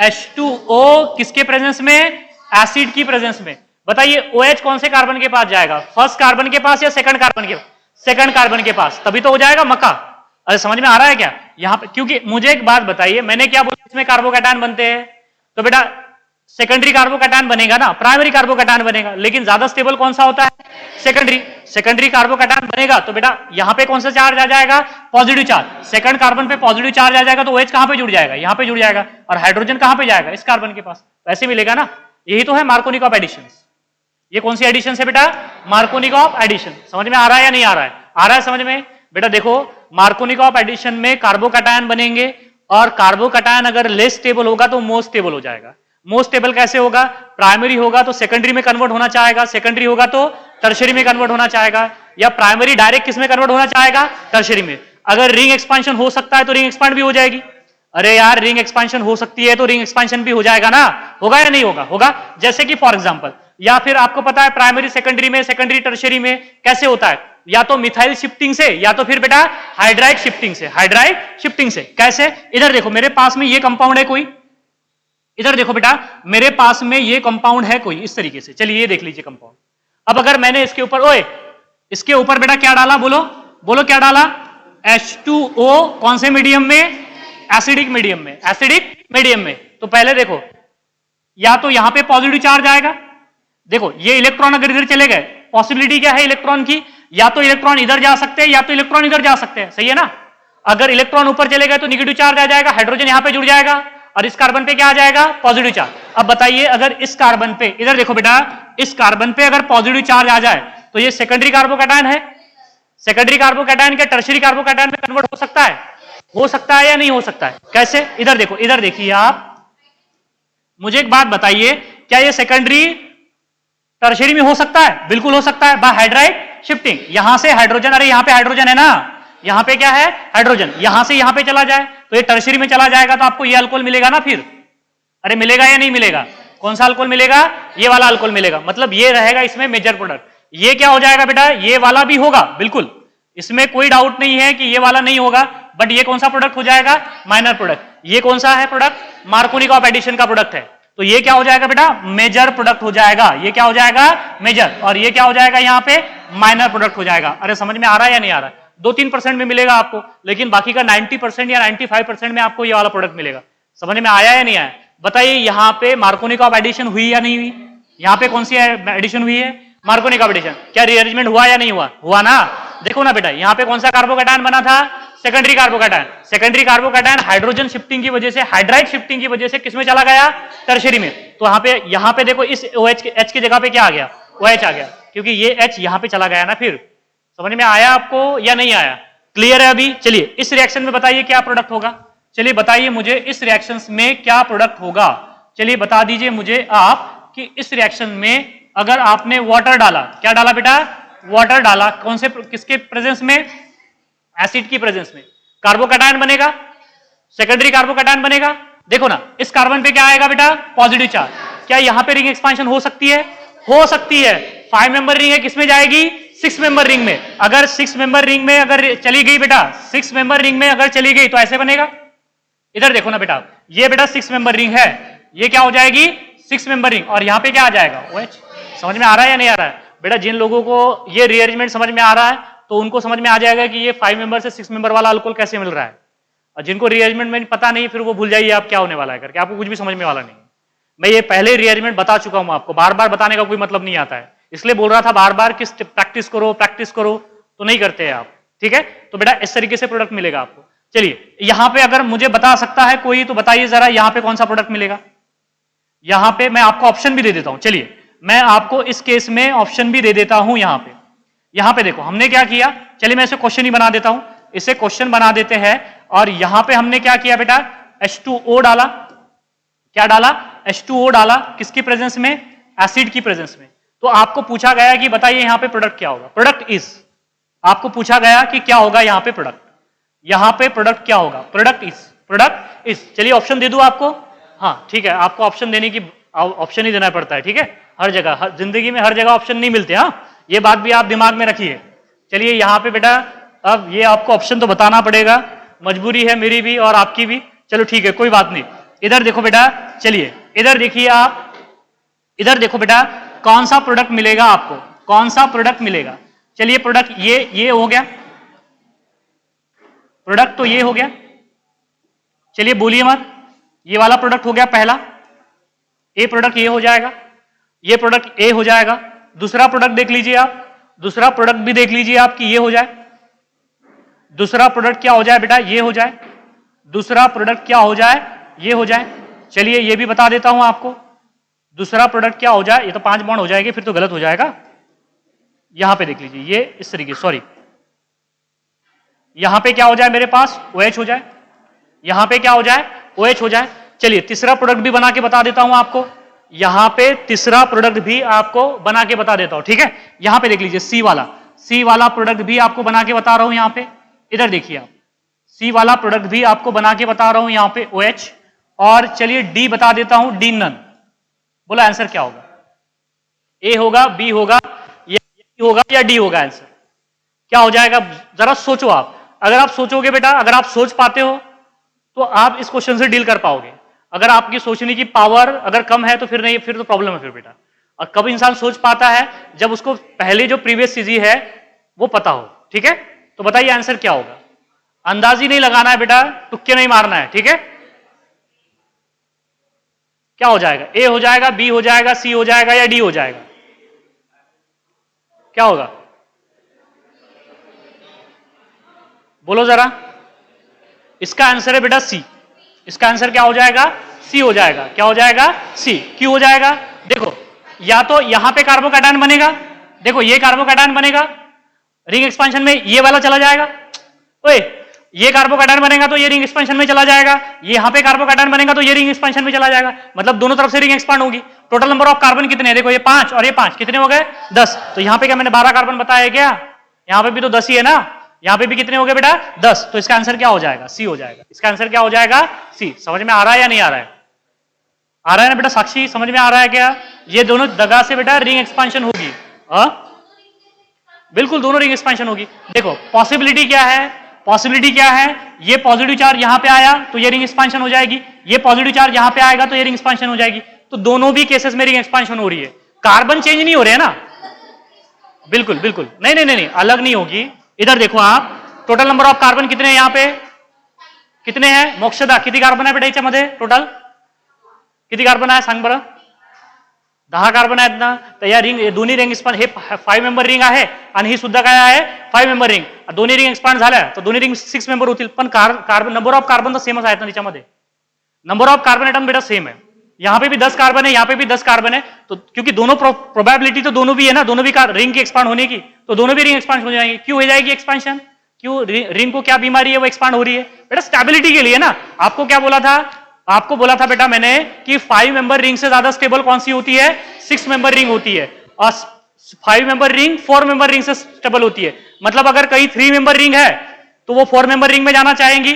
H2O किसके प्रेजेंस में, एसिड की प्रेजेंस में। बताइए OH कौन से कार्बन के पास जाएगा, फर्स्ट कार्बन के पास या सेकंड कार्बन के, सेकंड कार्बन के पास, तभी तो हो जाएगा मक्का। अरे समझ में आ रहा है क्या यहां पे, क्योंकि मुझे एक बात बताइए, मैंने क्या बोला इसमें कार्बोकैटायन बनते हैं, तो बेटा सेकेंडरी कार्बोकैटायन बनेगा ना, प्राइमरी कार्बोकैटायन बनेगा, लेकिन ज्यादा स्टेबल कौन सा होता है, सेकेंडरी कार्बोकैटायन बनेगा। तो बेटा यहां पे कौन सा चार्ज आ जाएगा, पॉजिटिव चार्ज। सेकंड कार्बन पे पॉजिटिव चार्ज आ जाएगा तो OH कहां पे जुड़ जाएगा, यहां पे जुड़ जाएगा, और हाइड्रोजन कहां पे जाएगा, इस कार्बन के पास, वैसे मिलेगा ना। यही तो है मार्कोनिकॉफ एडिशन। ये कौन सी एडिशन है बेटा, मार्कोनिकॉफ एडिशन। समझ में आ रहा है या नहीं आ रहा है, आ रहा है समझ में बेटा। देखो मार्कोनिकॉफ एडिशन में कार्बोकैटायन बनेंगे, और कार्बोकैटायन अगर लेस स्टेबल होगा तो मोस्ट स्टेबल हो जाएगा। मोस्ट स्टेबल कैसे होगा, प्राइमरी होगा तो सेकेंडरी में कन्वर्ट होना चाहेगा, सेकेंडरी होगा तो टर्शरी में कन्वर्ट होना चाहेगा, या प्राइमरी डायरेक्ट किस में कन्वर्ट होना चाहेगा, टर्शरी में। अगर रिंग एक्सपांशन हो सकता है तो रिंग एक्सपांड भी हो जाएगी। अरे यार रिंग एक्सपांशन हो सकती है तो रिंग एक्सपांशन भी हो जाएगा ना, होगा या नहीं होगा, होगा। जैसे कि फॉर एग्जांपल, या फिर आपको पता है प्राइमरी सेकेंडरी में, सेकेंडरी टर्शरी में कैसे होता है, या तो मिथाइल शिफ्टिंग से, या तो फिर बेटा हाइड्राइड शिफ्टिंग से, हाइड्राइड शिफ्टिंग से। कैसे, इधर देखो मेरे पास में ये कंपाउंड है कोई, इधर देखो बेटा मेरे पास में ये कंपाउंड है कोई, इस तरीके से। चलिए ये देख लीजिए कंपाउंड। अब अगर मैंने इसके ऊपर, ओए इसके ऊपर बेटा क्या डाला, बोलो बोलो क्या डाला, H2O कौन से मीडियम में, एसिडिक मीडियम में, एसिडिक मीडियम में। तो पहले देखो, या तो यहां पे पॉजिटिव चार्ज आएगा, देखो ये इलेक्ट्रॉन अगर इधर चले गए, पॉसिबिलिटी क्या है इलेक्ट्रॉन की, या तो इलेक्ट्रॉन इधर जा सकते हैं या तो इलेक्ट्रॉन इधर जा सकते हैं, सही है ना। अगर इलेक्ट्रॉन ऊपर चले गए तो निगेटिव चार्ज आ जाएगा, हाइड्रोजन यहां पे जुड़ जाएगा और इस कार्बन पे क्या आ जाएगा, पॉजिटिव चार्ज। अब बताइए अगर इस कार्बन पे, इधर देखो बेटा, इस कार्बन पे अगर पॉजिटिव चार्ज आ जाए तो ये सेकेंडरी कार्बोकैटायन है। सेकेंडरी कार्बोकैटायन क्या टर्शियरी कार्बोकैटायन में कन्वर्ट हो सकता है? हो सकता है या नहीं हो सकता है? कैसे? इधर देखो, इधर देखिए आप, मुझे एक बात बताइए, क्या ये सेकेंडरी टर्शियरी में हो सकता है? बिल्कुल हो सकता है, बाय हाइड्राइड शिफ्टिंग। यहां से हाइड्रोजन, अरे यहां पे हाइड्रोजन है ना, यहां पे क्या है, हाइड्रोजन, यहां से यहां पे चला जाए तो ये टर्शियरी में चला जाएगा तो आपको ये अल्कोहल मिलेगा ना फिर। अरे मिलेगा या नहीं मिलेगा? कौन सा अल्कोहल मिलेगा? ये वाला अल्कोहल मिलेगा। मतलब ये रहेगा इसमें मेजर प्रोडक्ट। ये क्या हो जाएगा बेटा, ये वाला भी होगा, बिल्कुल इसमें कोई डाउट नहीं है कि ये वाला नहीं होगा, बट ये कौन सा प्रोडक्ट हो जाएगा, माइनर प्रोडक्ट। ये कौन सा है प्रोडक्ट, मार्कोनिकॉफ एडिशन का प्रोडक्ट है, तो ये क्या हो जाएगा बेटा, मेजर प्रोडक्ट हो जाएगा। ये क्या हो जाएगा, मेजर, और ये क्या हो जाएगा यहाँ पे, माइनर प्रोडक्ट हो जाएगा। अरे समझ में आ रहा है या नहीं आ रहा है? 2-3% में मिलेगा आपको, लेकिन बाकी का 90% या 95% में आपको ये वाला प्रोडक्ट मिलेगा। समझ में आया या नहीं आया? बताइए यहाँ पे मार्कोनिकॉफ एडिशन हुई या नहीं हुई? यहाँ पे कौन सी एडिशन हुई है, मार्कोनिकॉफ एडिशन। क्या रीअरेंजमेंट हुआ या नहीं हुआ? हुआ ना। देखो ना बेटा, यहाँ पे कौन सा कार्बोकैटायन बना था, secondary carbocation. Secondary carbocation hydrogen shifting की वजह से, हाइड्राइड शिफ्टिंग की वजह से किसमें चला गया, टर्शियरी में। तो यहाँ पे देखो, इस OH H की जगह पे क्या आ गया, OH आ गया, क्योंकि ये H यहाँ पे चला गया ना। फिर समझ में आया आपको या नहीं आया? क्लियर है अभी? चलिए इस रिएक्शन में बताइए क्या प्रोडक्ट होगा। चलिए बताइए मुझे इस रिएक्शन में क्या प्रोडक्ट होगा। चलिए बता दीजिए मुझे आप कि इस रिएक्शन में अगर आपने वाटर डाला, क्या डाला बेटा, वाटर डाला, कौन से, किसके प्रेजेंस में, एसिड की प्रेजेंस में, कार्बोकैटायन बनेगा, सेकेंडरी कार्बोकैटायन बनेगा। देखो ना, इस कार्बन पे क्या आएगा बेटा, पॉजिटिव चार्ज। क्या यहां पे रिंग एक्सपांशन हो सकती है? हो सकती है। 5 मेंबर रिंग है, किसमें जाएगी, 6 मेंबर रिंग में। अगर 6 मेंबर रिंग में अगर चली गई बेटा, 6 मेंबर रिंग में अगर चली गई तो ऐसे बनेगा। इधर देखो ना बेटा, ये बेटा 6 मेंबर रिंग है, ये क्या हो जाएगी, 6 मेंबर रिंग, और यहां पे क्या आ जाएगा, OH। समझ में आ रहा है या नहीं आ रहा है? बेटा जिन लोगों को ये रीअरेंजमेंट समझ में आ रहा है तो उनको समझ में आ जाएगा कि ये 5 मेंबर से 6 मेंबर वाला अल्कोहल कैसे मिल रहा है। और जिनको रीअरेंजमेंट में पता नहीं, फिर वो भूल जाइए आप क्या होने वाला है करके, आपको कुछ भी समझ में वाला नहीं। मैं ये पहले रीअरेंजमेंट बता चुका हूं आपको, बार बार बताने का कोई मतलब नहीं आता है, इसलिए बोल रहा था बार बार कि प्रैक्टिस करो प्रैक्टिस करो, तो नहीं करते हैं आप, ठीक है। तो बेटा इस तरीके से प्रोडक्ट मिलेगा आपको। चलिए यहां पे अगर मुझे बता सकता है कोई तो बताइए जरा, यहां पे कौन सा प्रोडक्ट मिलेगा। यहां पे मैं आपको ऑप्शन भी दे देता हूं, चलिए मैं आपको इस केस में ऑप्शन भी दे देता हूं। यहां पे देखो हमने क्या किया, चलिए मैं इसे क्वेश्चन ही बना देता हूं, इसे क्वेश्चन बना देते हैं। और यहां पे हमने क्या किया बेटा, H2O डाला, क्या डाला, H2O डाला, किसकी प्रेजेंस में, एसिड की प्रेजेंस में। तो आपको पूछा गया कि बताइए यहां पे प्रोडक्ट क्या होगा, प्रोडक्ट इज, आपको पूछा गया कि क्या होगा यहां पे प्रोडक्ट, यहां पे प्रोडक्ट क्या होगा, प्रोडक्ट इज, प्रोडक्ट इज। चलिए ऑप्शन दे दूं आपको, हाँ ठीक है, आपको ऑप्शन देने की, ऑप्शन ही देना पड़ता है, ठीक है, हर जगह, हर जिंदगी में हर जगह ऑप्शन नहीं मिलते, हाँ ये बात भी आप दिमाग में रखिए। चलिए यहां पे बेटा अब ये आपको ऑप्शन तो बताना पड़ेगा, मजबूरी है मेरी भी और आपकी भी, चलो ठीक है कोई बात नहीं। इधर देखो बेटा, चलिए इधर देखिए आप, इधर देखो बेटा कौन सा प्रोडक्ट मिलेगा आपको, कौन सा प्रोडक्ट मिलेगा। चलिए प्रोडक्ट ये हो गया, प्रोडक्ट तो ये हो गया, चलिए बोलिए मत, ये वाला प्रोडक्ट हो गया पहला, ए प्रोडक्ट ये हो जाएगा, ये प्रोडक्ट ए हो जाएगा। दूसरा प्रोडक्ट देख लीजिए आप, दूसरा प्रोडक्ट भी देख लीजिए आप कि ये हो जाए, दूसरा प्रोडक्ट क्या हो जाए बेटा, ये हो जाए, दूसरा प्रोडक्ट क्या हो जाए, ये हो जाए। चलिए ये भी बता देता हूं आपको, दूसरा प्रोडक्ट क्या हो जाए, ये तो 5 बॉन्ड हो जाएंगे, फिर तो गलत हो जाएगा। यहां पे देख लीजिए ये इस तरीके, सॉरी यहां पे क्या हो जाए मेरे पास, OH हो जाए, यहां पे क्या हो जाए, OH हो जाए। चलिए तीसरा प्रोडक्ट भी बना के बता देता हूं आपको, यहां पे तीसरा प्रोडक्ट भी आपको बना के बता देता हूं, ठीक है। यहां पे देख लीजिए सी वाला प्रोडक्ट भी आपको बना के बता रहा हूं, यहां पे इधर देखिए आप, सी वाला प्रोडक्ट भी आपको बना के बता रहा हूं यहां पे OH। और चलिए डी बता देता हूं, डी नन। बोला आंसर क्या होगा, ए होगा, बी होगा, या होगा या डी होगा, आंसर क्या हो जाएगा, जरा सोचो आप। अगर आप सोचोगे बेटा, अगर आप सोच पाते हो तो आप इस क्वेश्चन से डील कर पाओगे। अगर आपकी सोचने की पावर अगर कम है तो फिर नहीं, फिर तो प्रॉब्लम है फिर बेटा। और कब इंसान सोच पाता है, जब उसको पहले जो प्रीवियस चीज है वो पता हो, ठीक है। तो बताइए आंसर क्या होगा, अंदाजी नहीं लगाना है बेटा, तुक्के नहीं मारना है, ठीक है। क्या हो जाएगा, ए हो जाएगा, बी हो जाएगा, सी हो जाएगा या डी हो जाएगा, क्या होगा? बोलो जरा। इसका आंसर है बेटा सी। इसका आंसर क्या हो जाएगा? सी हो जाएगा। क्या हो जाएगा? सी। क्यों हो जाएगा? देखो, या तो यहां पे कार्बोकैटायन बनेगा, देखो ये कार्बोकैटायन बनेगा, रिंग एक्सपांशन में ये वाला चला जाएगा। ओए, ये कार्बोकैटायन बनेगा तो ये रिंग एक्सपांशन में चला जाएगा, ये यहां पे कार्बोकैटायन बनेगा तो ये रिंग एक्सपांशन में चला जाएगा, मतलब दोनों तरफ से रिंग एक्सपांड होगी। टोटल नंबर ऑफ कार्बन कितने हैं? देखो ये 5 और ये 5, कितने हो गए? 10। तो यहां पे क्या मैंने 12 कार्बन बताया क्या? यहां पे भी तो 10 ही है ना, यहां पे भी कितने हो गए बेटा? 10। तो इसका आंसर क्या हो जाएगा? सी हो जाएगा। इसका आंसर क्या हो जाएगा? सी। समझ में आ रहा है या नहीं आ रहा है? आ रहा है ना बेटा साक्षी? समझ में आ रहा है क्या? ये दोनों दगा से बेटा रिंग एक्सपांशन होगी। बिल्कुल दोनों रिंग एक्सपांशन होगी। देखो पॉसिबिलिटी क्या है? पॉसिबिलिटी क्या है? ये पॉजिटिव चार्ज यहां पे आया तो ये रिंग एक्सपांशन हो जाएगी, ये पॉजिटिव चार्ज यहां पे आएगा तो ये रिंग एक्सपांशन हो जाएगी। तो दोनों भी केसेस में रिंग एक्सपांशन हो रही है, कार्बन चेंज नहीं हो रहे हैं ना। बिल्कुल बिल्कुल, नहीं नहीं नहीं नहीं, अलग नहीं होगी। इधर देखो आप, टोटल नंबर ऑफ कार्बन कितने हैं यहां पे? कितने हैं मोक्षदा? किती कार्बन आहे बेटा याच्यामध्ये टोटल? किती कार्बन आहे सांग बरं? 10 कार्बन आहेत ना। तर या रिंग, दोन्ही रिंग एक्सपांड, हे 5 मेंबर रिंग आहे आणि ही सुद्धा काय आहे? 5 मेंबर रिंग। दोन्ही रिंग एक्सपांड झाल्या तर दोन्ही रिंग 6 मेंबर होतील, पण कार्बन नंबर ऑफ कार्बन तर सेमच आहेत ना त्याच्यामध्ये। नंबर ऑफ कार्बन एटम बेटा सेम है, यहां पे भी 10 कार्बन है, यहां पे भी 10 कार्बन है। तो क्योंकि दोनों प्रोबेबिलिटी तो दोनों भी है ना, दोनों भी रिंग की एक्सपांड होने की, तो दोनों भी रिंग एक्सपांड हो जाएंगे। क्यों हो जाएगी एक्सपांशन? क्यों? रिंग को क्या बीमारी है वो एक्सपांड हो रही है? बेटा स्टेबिलिटी के लिए ना। आपको क्या बोला था? आपको बोला था बेटा मैंने कि 5 मेंबर रिंग से ज्यादा स्टेबल कौन सी होती है? 6 मेंबर रिंग होती है, और 5 मेंबर रिंग 4 मेंबर रिंग से स्टेबल होती है। मतलब अगर कहीं 3 मेंबर रिंग है तो वो 4 मेंबर रिंग में जाना चाहेंगी,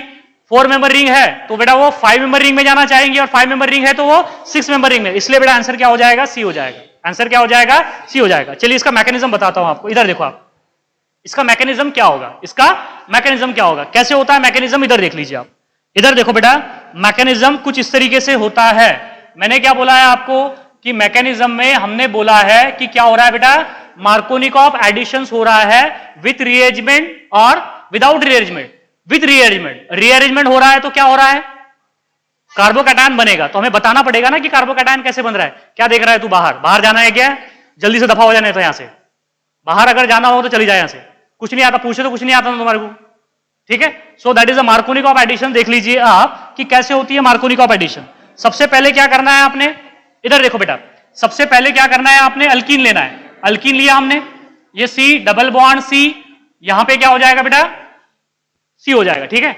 4 मेंबर रिंग है तो बेटा वो 5 मेंबर रिंग में जाना चाहेंगी, और 5 मेंबर रिंग है तो वो 6 मेंबर रिंग में। इसलिए बेटा आंसर क्या हो जाएगा? सी हो जाएगा। आंसर क्या हो जाएगा? सी हो जाएगा। चलिए इसका मैकेनिज्म बताता हूं आपको। इधर देखो आप, इसका मैकेनिज्म क्या होगा? इसका मैकेनिज्म क्या होगा? कैसे होता है मैकेनिज्म? इधर देख लीजिए आप। इधर देखो बेटा, मैकेनिज्म कुछ इस तरीके से होता है। मैंने क्या बोला है आपको कि मैकेनिज्म में हमने बोला है कि क्या हो रहा है बेटा? मार्कोनिकॉफ एडिशंस हो रहा है विथ रीअरेंजमेंट और without rearrangement. With rearrangement, rearrangement हो रहा है तो क्या हो रहा है? कार्बोकैटायन बनेगा। तो हमें बताना पड़ेगा ना कि कार्बोकैटायन कैसे बन रहा है। क्या देख रहा है तू? बाहर बाहर जाना है क्या? जल्दी से दफा हो जाना है तो यहां से बाहर, अगर जाना हो तो चली जाए यहां से। कुछ नहीं आता, पूछे तो कुछ नहीं आता ना तुम्हारे को, ठीक है। So that is a Markovnikov addition. देख लीजिए आप कि कैसे होती है मार्कोनिकॉफ एडिशन। सबसे पहले क्या करना है आपने? इधर देखो बेटा, सबसे पहले क्या करना है आपने? अल्कीन लेना है। अल्कीन लिया हमने, ये सी डबल बॉन्ड सी, यहां पे क्या हो जाएगा बेटा? सी हो जाएगा, ठीक है।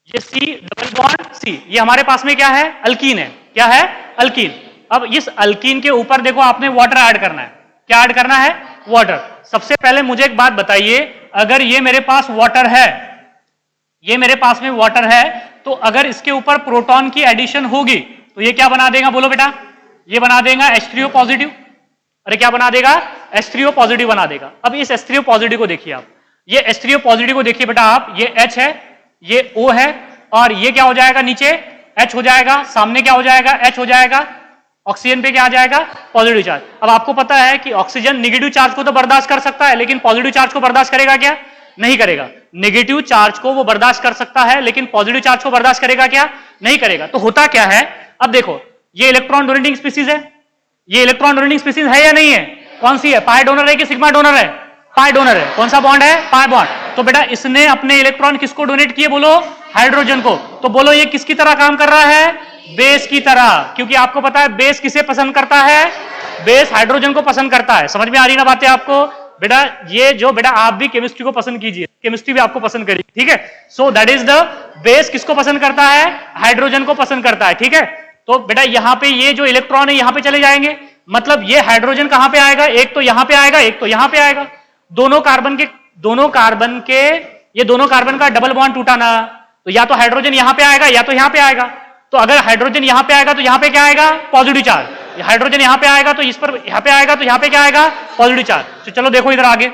ये सी डबल बॉन्ड सी, ये हमारे पास में क्या है? अल्कीन है। क्या है? अल्कीन। अब इस अल्कीन के ऊपर देखो आपने वाटर ऐड करना है। क्या ऐड करना है? वाटर। सबसे पहले मुझे एक बात बताइए, अगर ये मेरे पास वाटर है, ये मेरे पास में वाटर है, तो अगर इसके ऊपर प्रोटॉन की एडिशन होगी तो ये क्या बना देगा? बोलो बेटा, ये बना देगा H3O पॉजिटिव। अरे क्या बना देगा? H3O पॉजिटिव बना देगा। अब इस H3O पॉजिटिव को देखिए आप, ये H3O पॉजिटिव को देखिए बेटा आप, ये H है, ये O है, और ये क्या हो जाएगा? नीचे H हो जाएगा, सामने क्या हो जाएगा? H हो जाएगा। ऑक्सीजन पे क्या आ जाएगा? Positive charge. अब आपको पता है कि ऑक्सीजन नेगेटिव चार्ज को तो बर्दाश्त कर सकता है, लेकिन पॉजिटिव चार्ज को बर्दाश्त करेगा क्या? नहीं करेगा। नेगेटिव चार्ज को वो बर्दाश्त कर सकता है, लेकिन पॉजिटिव चार्ज को बर्दाश्त करेगा क्या? नहीं करेगा। तो होता क्या है? अब देखो, ये इलेक्ट्रॉन डोनेटिंग स्पीसीज है, ये इलेक्ट्रॉन डोनेटिंग स्पीसीज है या नहीं है? कौन सी है? पाई डोनर है कि सिग्मा डोनर है? पाई डोनर है। कौन सा बॉन्ड है? Pi bond. तो बेटा इसने अपने इलेक्ट्रॉन किसको डोनेट किए? बोलो, हाइड्रोजन को। तो बोलो ये किसकी तरह काम कर रहा है? बेस की तरह। क्योंकि आपको पता है बेस किसे पसंद करता है? बेस हाइड्रोजन को पसंद करता है। समझ में आ रही ना बातें आपको? बेटा ये जो बेटा आप भी केमिस्ट्री को पसंद कीजिए, केमिस्ट्री भी आपको पसंद करेगी, ठीक है। So that is the base किसको पसंद करता है? हाइड्रोजन को पसंद करता है, ठीक है। तो बेटा यहां पे ये जो इलेक्ट्रॉन है यहां पे चले जाएंगे, मतलब ये हाइड्रोजन कहां पे आएगा? एक तो यहां पे आएगा, एक तो यहां पे आएगा। दोनों कार्बन के ये दोनों कार्बन का डबल बॉन्ड टूटा ना, तो या तो हाइड्रोजन यहां पे आएगा या तो यहां पे आएगा। तो अगर हाइड्रोजन यहां पे आएगा तो यहां पे क्या आएगा? Positive charge. हाइड्रोजन यहां पे आएगा तो इस पर यहां पे आएगा तो यहां पे क्या आएगा? Positive charge. तो चलो देखो इधर आगे,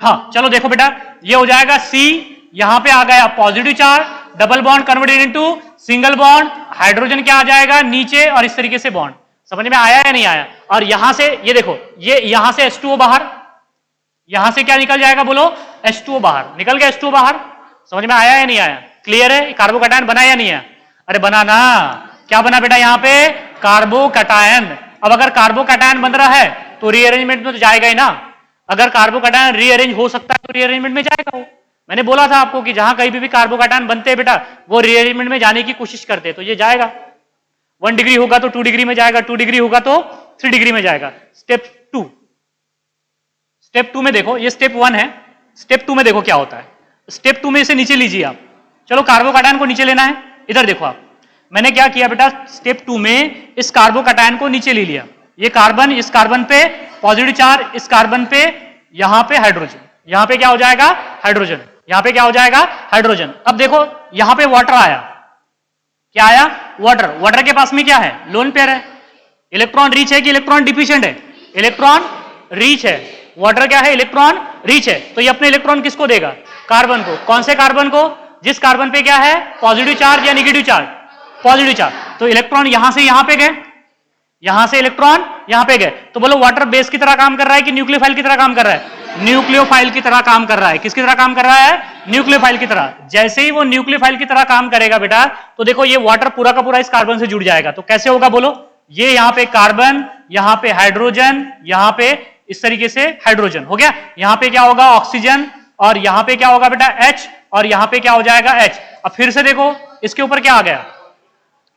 हाँ चलो देखो बेटा, ये हो जाएगा सी, यहां पे आ गया positive charge, double bond converted into single bond, hydrogen क्या आ जाएगा? नीचे, और इस तरीके से बॉन्ड। समझ में आया या नहीं आया? और यहां से ये देखो, ये यहां से H2O बाहर, यहां से क्या निकल जाएगा? बोलो, H2O बाहर निकल गया। H2O बाहर। समझ में आया या नहीं आया? क्लियर है? कार्बोकैटायन बना या नहीं है? अरे बना ना। क्या बना बेटा? यहां पे कार्बोकैटायन। अब अगर कार्बोकैटायन बन रहा है तो रीअरेंजमेंट में तो जाएगा ही ना। अगर कार्बोकैटायन रीअरेंज हो सकता है तो रीअरेंजमेंट में जाएगा वो। मैंने बोला था आपको कि जहां कहीं भी कार्बोकैटायन बनते हैं बेटा वो रीअरेंजमेंट में जाने की कोशिश करते हैं, तो ये जाएगा। 1 डिग्री होगा तो 2 डिग्री में जाएगा, 2 डिग्री होगा तो 3 डिग्री में जाएगा। स्टेप 2 में देखो, ये स्टेप 1 है। स्टेप 2 में देखो क्या होता है। स्टेप 2 में इसे नीचे लीजिए आप। चलो कार्बोकैटायन को नीचे लेना है, इधर देखो आप। मैंने क्या किया बेटा, स्टेप 2 में इस कार्बोकैटायन को नीचे ले लिया। ये कार्बन, इस कार्बन पे पॉजिटिव चार्ज, इस कार्बन पे यहां पे हाइड्रोजन, यहां पे क्या हो जाएगा हाइड्रोजन, यहां पे क्या हो जाएगा हाइड्रोजन। अब देखो यहां पे वाटर आया, क्या आया वाटर। वाटर के पास में क्या है, लोन पेयर है। इलेक्ट्रॉन रिच है कि इलेक्ट्रॉन डिफिशिएंट है, इलेक्ट्रॉन रिच है। वाटर क्या है, इलेक्ट्रॉन रिच है। तो ये अपने इलेक्ट्रॉन किसको देगा, कार्बन को। कौन से कार्बन को, जिस कार्बन पे क्या है पॉजिटिव चार्ज या नेगेटिव चार्ज, पॉजिटिव चार्ज। तो इलेक्ट्रॉन यहां से यहां पे गए, यहां से इलेक्ट्रॉन यहां पे गए। तो बोलो वाटर बेस की तरह काम कर रहा है कि न्यूक्लियोफाइल की तरह काम कर रहा है, न्यूक्लियोफाइल की तरह काम कर रहा है। किसकी तरह काम कर रहा है, न्यूक्लियोफाइल की तरह। जैसे ही वो न्यूक्लियोफाइल की तरह काम करेगा बेटा, तो देखो ये वाटर पूरा का पूरा इस कार्बन से जुड़ जाएगा। तो कैसे होगा बोलो, ये यहां पे कार्बन, यहां पे हाइड्रोजन, यहां पे इस तरीके से हाइड्रोजन हो गया। यहां पे क्या होगा ऑक्सीजन, और यहां पे क्या होगा बेटा H, और यहां पे क्या हो जाएगा H। अब फिर से देखो इसके ऊपर क्या आ गया,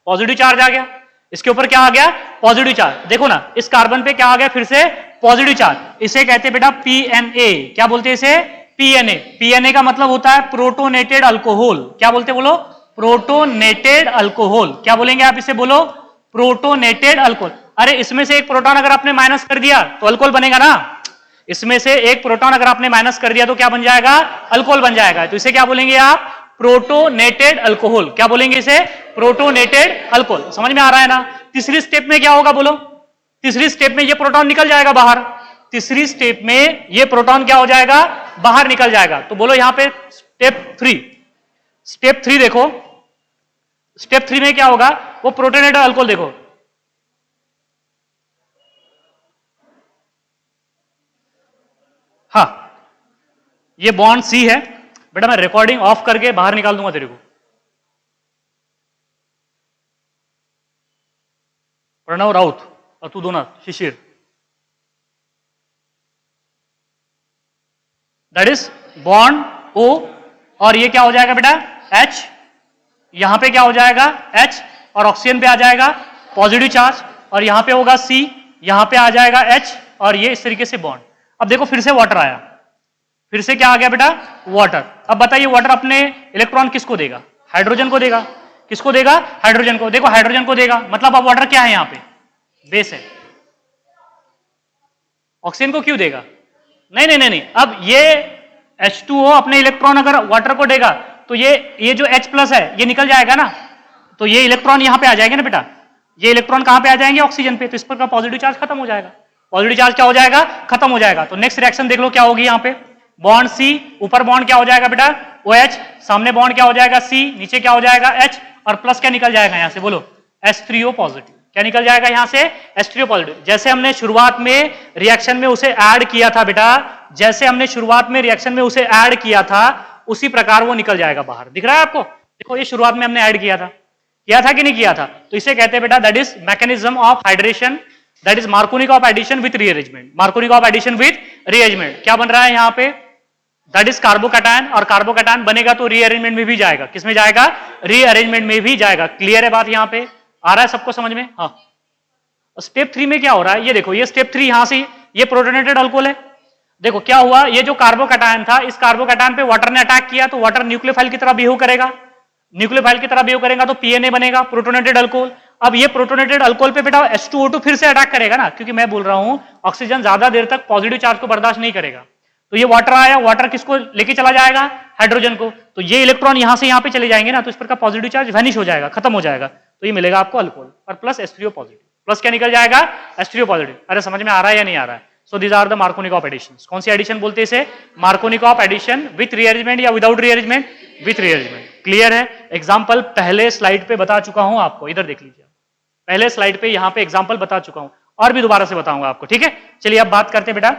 पॉजिटिव चार्ज आ गया। इसके ऊपर क्या आ गया, पॉजिटिव चार्ज। देखो ना इस कार्बन पे क्या आ गया, फिर से पॉजिटिव चार्ज। इसे कहते हैं बेटा PNA। क्या बोलते हैं इसे, PNA। PNA का मतलब होता है प्रोटोनेटेड अल्कोहल। क्या बोलते बोलो, प्रोटोनेटेड अल्कोहल। क्या बोलेंगे आप इसे, बोलो प्रोटोनेटेड अल्कोहल। अरे इसमें से एक प्रोटॉन अगर आपने माइनस कर दिया तो अल्कोहल बनेगा ना। इसमें से एक प्रोटॉन अगर आपने माइनस कर दिया तो क्या बन जाएगा, अल्कोहल बन जाएगा। तो इसे क्या बोलेंगे आप, प्रोटोनेटेड अल्कोहल। क्या बोलेंगे इसे, प्रोटोनेटेड अल्कोहल। समझ में आ रहा है ना। तीसरी स्टेप में क्या होगा बोलो, तीसरी स्टेप में ये प्रोटॉन निकल जाएगा बाहर। तीसरी स्टेप में ये प्रोटॉन क्या हो जाएगा, बाहर निकल जाएगा। तो बोलो यहां पे स्टेप 3। स्टेप 3 देखो, स्टेप 3 में क्या होगा, वो प्रोटोनेटेड अल्कोहल देखो। हाँ ये बॉन्ड सी है बेटा, मैं रिकॉर्डिंग ऑफ करके बाहर निकाल दूंगा तेरे को। प्रणव राउत और तू दोनों शिशिर, दैट इज बॉन्ड O, और ये क्या हो जाएगा बेटा H। यहां पे क्या हो जाएगा H, और ऑक्सीजन पे आ जाएगा पॉजिटिव चार्ज, और यहां पे होगा C, यहां पे आ जाएगा H, और ये इस तरीके से बॉन्ड। अब देखो फिर से वाटर आया, फिर से क्या आ गया बेटा वाटर। अब बताइए वाटर अपने इलेक्ट्रॉन किसको देगा, हाइड्रोजन को देगा। किसको देगा, हाइड्रोजन को। देखो हाइड्रोजन को देगा, मतलब अब वाटर क्या है, यहां पे बेस है। ऑक्सीजन को क्यों देगा, नहीं नहीं नहीं नहीं। अब ये H2O अपने इलेक्ट्रॉन अगर वाटर को देगा तो ये जो H प्लस है ये निकल जाएगा ना। तो ये इलेक्ट्रॉन यहां पे आ जाएंगे ना बेटा, ये इलेक्ट्रॉन कहां पे आ जाएंगे, ऑक्सीजन पे। तो इस पर का पॉजिटिव चार्ज खत्म हो जाएगा, पॉजिटिव चार्ज क्या हो जाएगा, खत्म हो जाएगा। तो नेक्स्ट रिएक्शन देख लो क्या होगी, यहां पे बॉन्ड C, ऊपर बॉन्ड क्या हो जाएगा बेटा OH, सामने बॉन्ड क्या हो जाएगा C, नीचे क्या हो जाएगा H, और प्लस क्या निकल जाएगा यहां से बोलो H3O पॉजिटिव। क्या निकल जाएगा यहां से H3O पॉजिटिव। जैसे हमने शुरुआत में रिएक्शन में उसे ऐड किया था बेटा, जैसे हमने शुरुआत में रिएक्शन में उसे ऐड किया था उसी प्रकार वो निकल जाएगा बाहर। दिख रहा है आपको, देखो ये शुरुआत में हमने ऐड किया था कि नहीं किया था। तो इसे कहते हैं बेटा that is mechanism of hydration, that is मार्कोनिक of addition with rearrangement. मार्कोनिक of addition with rearrangement क्या बन रहा है यहाँ पे, दैट इज कार्बोकैटायन, और कार्बोकैटायन बनेगा तो रीअरेंजमेंट में भी जाएगा। किसमें जाएगा, रीअरेंजमेंट में भी जाएगा। क्लियर है बात, यहां पे आ रहा है सबको समझ में। हाँ स्टेप 3 में क्या हो रहा है, ये देखो ये स्टेप 3, यहां से ये प्रोटोनेटेड अल्कोहल है। देखो क्या हुआ, ये जो कार्बोकैटायन था, इस कार्बोकैटायन पे वाटर ने अटैक किया तो वाटर न्यूक्लियोफाइल की तरह बिहेव करेगा। न्यूक्लियोफाइल की तरह बिहेव करेगा तो PNA बनेगा, प्रोटोनेटेड अल्कोहल। अब ये प्रोटोनेटेड अल्कोहल पे बेटा H2O2 फिर से अटैक करेगा ना, क्योंकि मैं बोल रहा हूं ऑक्सीजन ज्यादा देर तक पॉजिटिव चार्ज को बर्दाश्त नहीं करेगा। तो ये वाटर आया, वाटर किसको लेके चला जाएगा, हाइड्रोजन को। तो ये इलेक्ट्रॉन यहां से यहां पे चले जाएंगे ना, तो इस पर का पॉजिटिव चार्ज वैनिश हो जाएगा, खत्म हो जाएगा। तो ये मिलेगा आपको अल्कोहल, और प्लस H3O पॉजिटिव। प्लस क्या निकल जाएगा, H3O पॉजिटिव। अरे समझ में आ रहा है या नहीं आ रहा है। So these are the Markovnikov of addition. कौन सी एडिशन बोलते हैं इसे, Markovnikov of addition with rearrangement या without rearrangement, with rearrangement. Clear है। एग्जाम्पल पहले स्लाइड पे बता चुका हूं आपको, इधर देख लीजिए, पहले स्लाइड पे यहां पे एग्जाम्पल बता चुका हूं, और भी दोबारा से बताऊंगा आपको, ठीक है। चलिए अब बात करते हैं बेटा,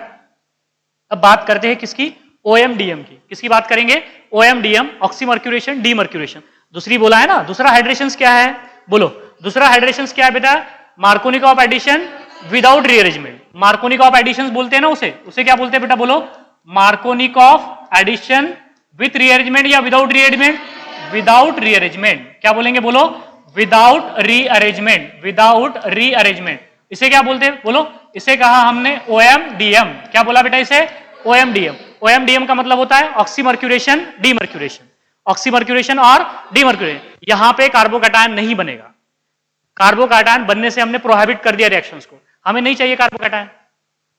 अब बात करते हैं किसकी, OMDM की। किसकी बात करेंगे, OMDM, ऑक्सीमर्क्यूरेशन, डीमर्क्यूरेशन। दूसरी बोला है ना, दूसरा हाइड्रेशन क्या है, बोलो दूसरा हाइड्रेशन क्या है बेटा, मार्कोनिक of addition without rearrangement. Markovnikov addition बोलते हैं ना उसे क्या बोलते हैं बेटा, बोलो। मार्कोनिकॉफ एडिशन विथ रीअरेंजमेंट या विदाउट रीअरेंजमेंट? Without rearrangement. क्या बोलेंगे, बोलो, विदाउट रीअरेंजमेंट। विदाउट रीअरेंजमेंट इसे क्या बोलते हैं, बोलो। इसे कहा हमने OMDM। क्या बोला बेटा इसे? OMDM। OMDM का मतलब होता है ऑक्सीमर्क्यूरेशन डीमर्क्यूरेशन। ऑक्सीमर्क्यूरेशन और डीमर्क्यूरेशन। यहां पे कार्बोकैटायन नहीं बनेगा। कार्बोकैटायन बनने से हमने प्रोहिबिट कर दिया रिएक्शंस को, हमें नहीं चाहिए कार्बोकैटायन।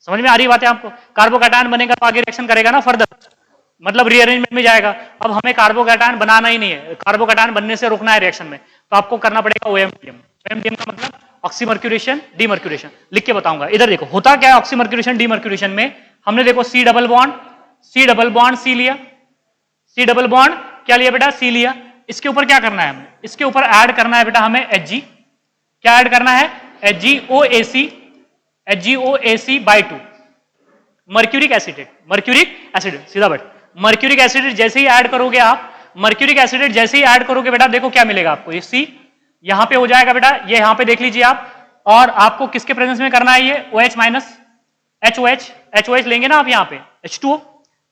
समझ में आ रही बात है आपको? कार्बोकैटायन बनेगा तो आगे रिएक्शन करेगा ना फर्दर, मतलब रीअरेंजमेंट में जाएगा। अब हमें कार्बोकैटायन बनाना ही नहीं है, कार्बोकैटायन बनने से रोकना है रिएक्शन में, तो आपको करना पड़ेगा OMDM। OMDM का मतलब ऑक्सीमर्क्यूरेशन डीमर्क्यूरेशन। लिख के बताऊंगा। इधर देखो होता क्या है ऑक्सीमर्क्यूरेशन डीमर्क्यूरेशन में। हमने देखो C डबल बॉन्ड C लिया, C डबल बॉन्ड क्या लिया बेटा, C लिया। इसके ऊपर क्या करना है हमें, इसके ऊपर ऐड करना है बेटा हमें Hg। क्या ऐड करना है? HgOAc/2 mercuric acetate. Mercuric acetate सीधा बैठ। मर्क्यूरिक एसिडेट जैसे ही ऐड करोगे आप, मर्क्यूरिक एसिडेट जैसे ही ऐड करोगे बेटा, देखो क्या मिलेगा आपको, ये C यहां पे हो जाएगा बेटा, ये यहां पे देख लीजिए आप। और आपको किसके प्रेजेंस में करना है ये? OH माइनस HOH लेंगे ना आप, यहां पे H2O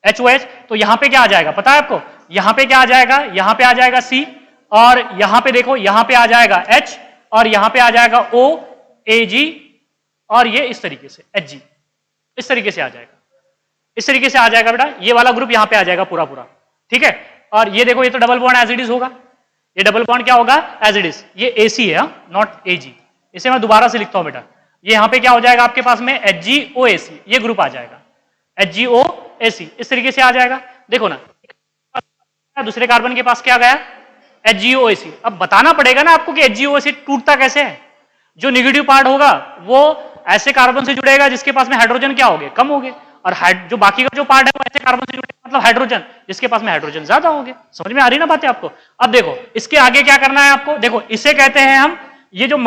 HOH। तो यहां पे क्या आ जाएगा पता है आपको? यहां पे क्या आ जाएगा? यहां पे आ जाएगा C, और यहां पे देखो यहां पे आ जाएगा H, और यहां पे आ जाएगा OAG, और ये इस तरीके से Hg, इस तरीके से आ जाएगा, इस तरीके से आ जाएगा बेटा। ये वाला ग्रुप यहां पे आ जाएगा पूरा पूरा, ठीक है। और ये देखो, ये तो double bond as it is होगा, ये डबल बॉन्ड क्या होगा? As it is. ये AC है, नॉट AG। इसे मैं दोबारा से लिखता हूं बेटा। ये यहां पे क्या हो जाएगा आपके पास में? HgOAc, ये ग्रुप आ जाएगा HgOAc, इस तरीके से आ जाएगा। देखो ना, दूसरे कार्बन के पास क्या गया? HgOAc। अब बताना पड़ेगा ना आपको कि HgOAc टूटता कैसे है। जो नेगेटिव पार्ट होगा वो ऐसे कार्बन से जुड़ेगा जिसके पास में हाइड्रोजन क्या हो गए? कम हो गए, और जो बाकी का जो पार्ट है वो ऐसे कार्बन से जुड़ेगा, मतलब हाइड्रोजन, जिसके पास में हाइड्रोजन ज्यादा हो गए। समझ में आ रही ना बातें आपको? अब देखो इसके आगे क्या करना है आपको, देखो इसे कहते हैं हम, ये जो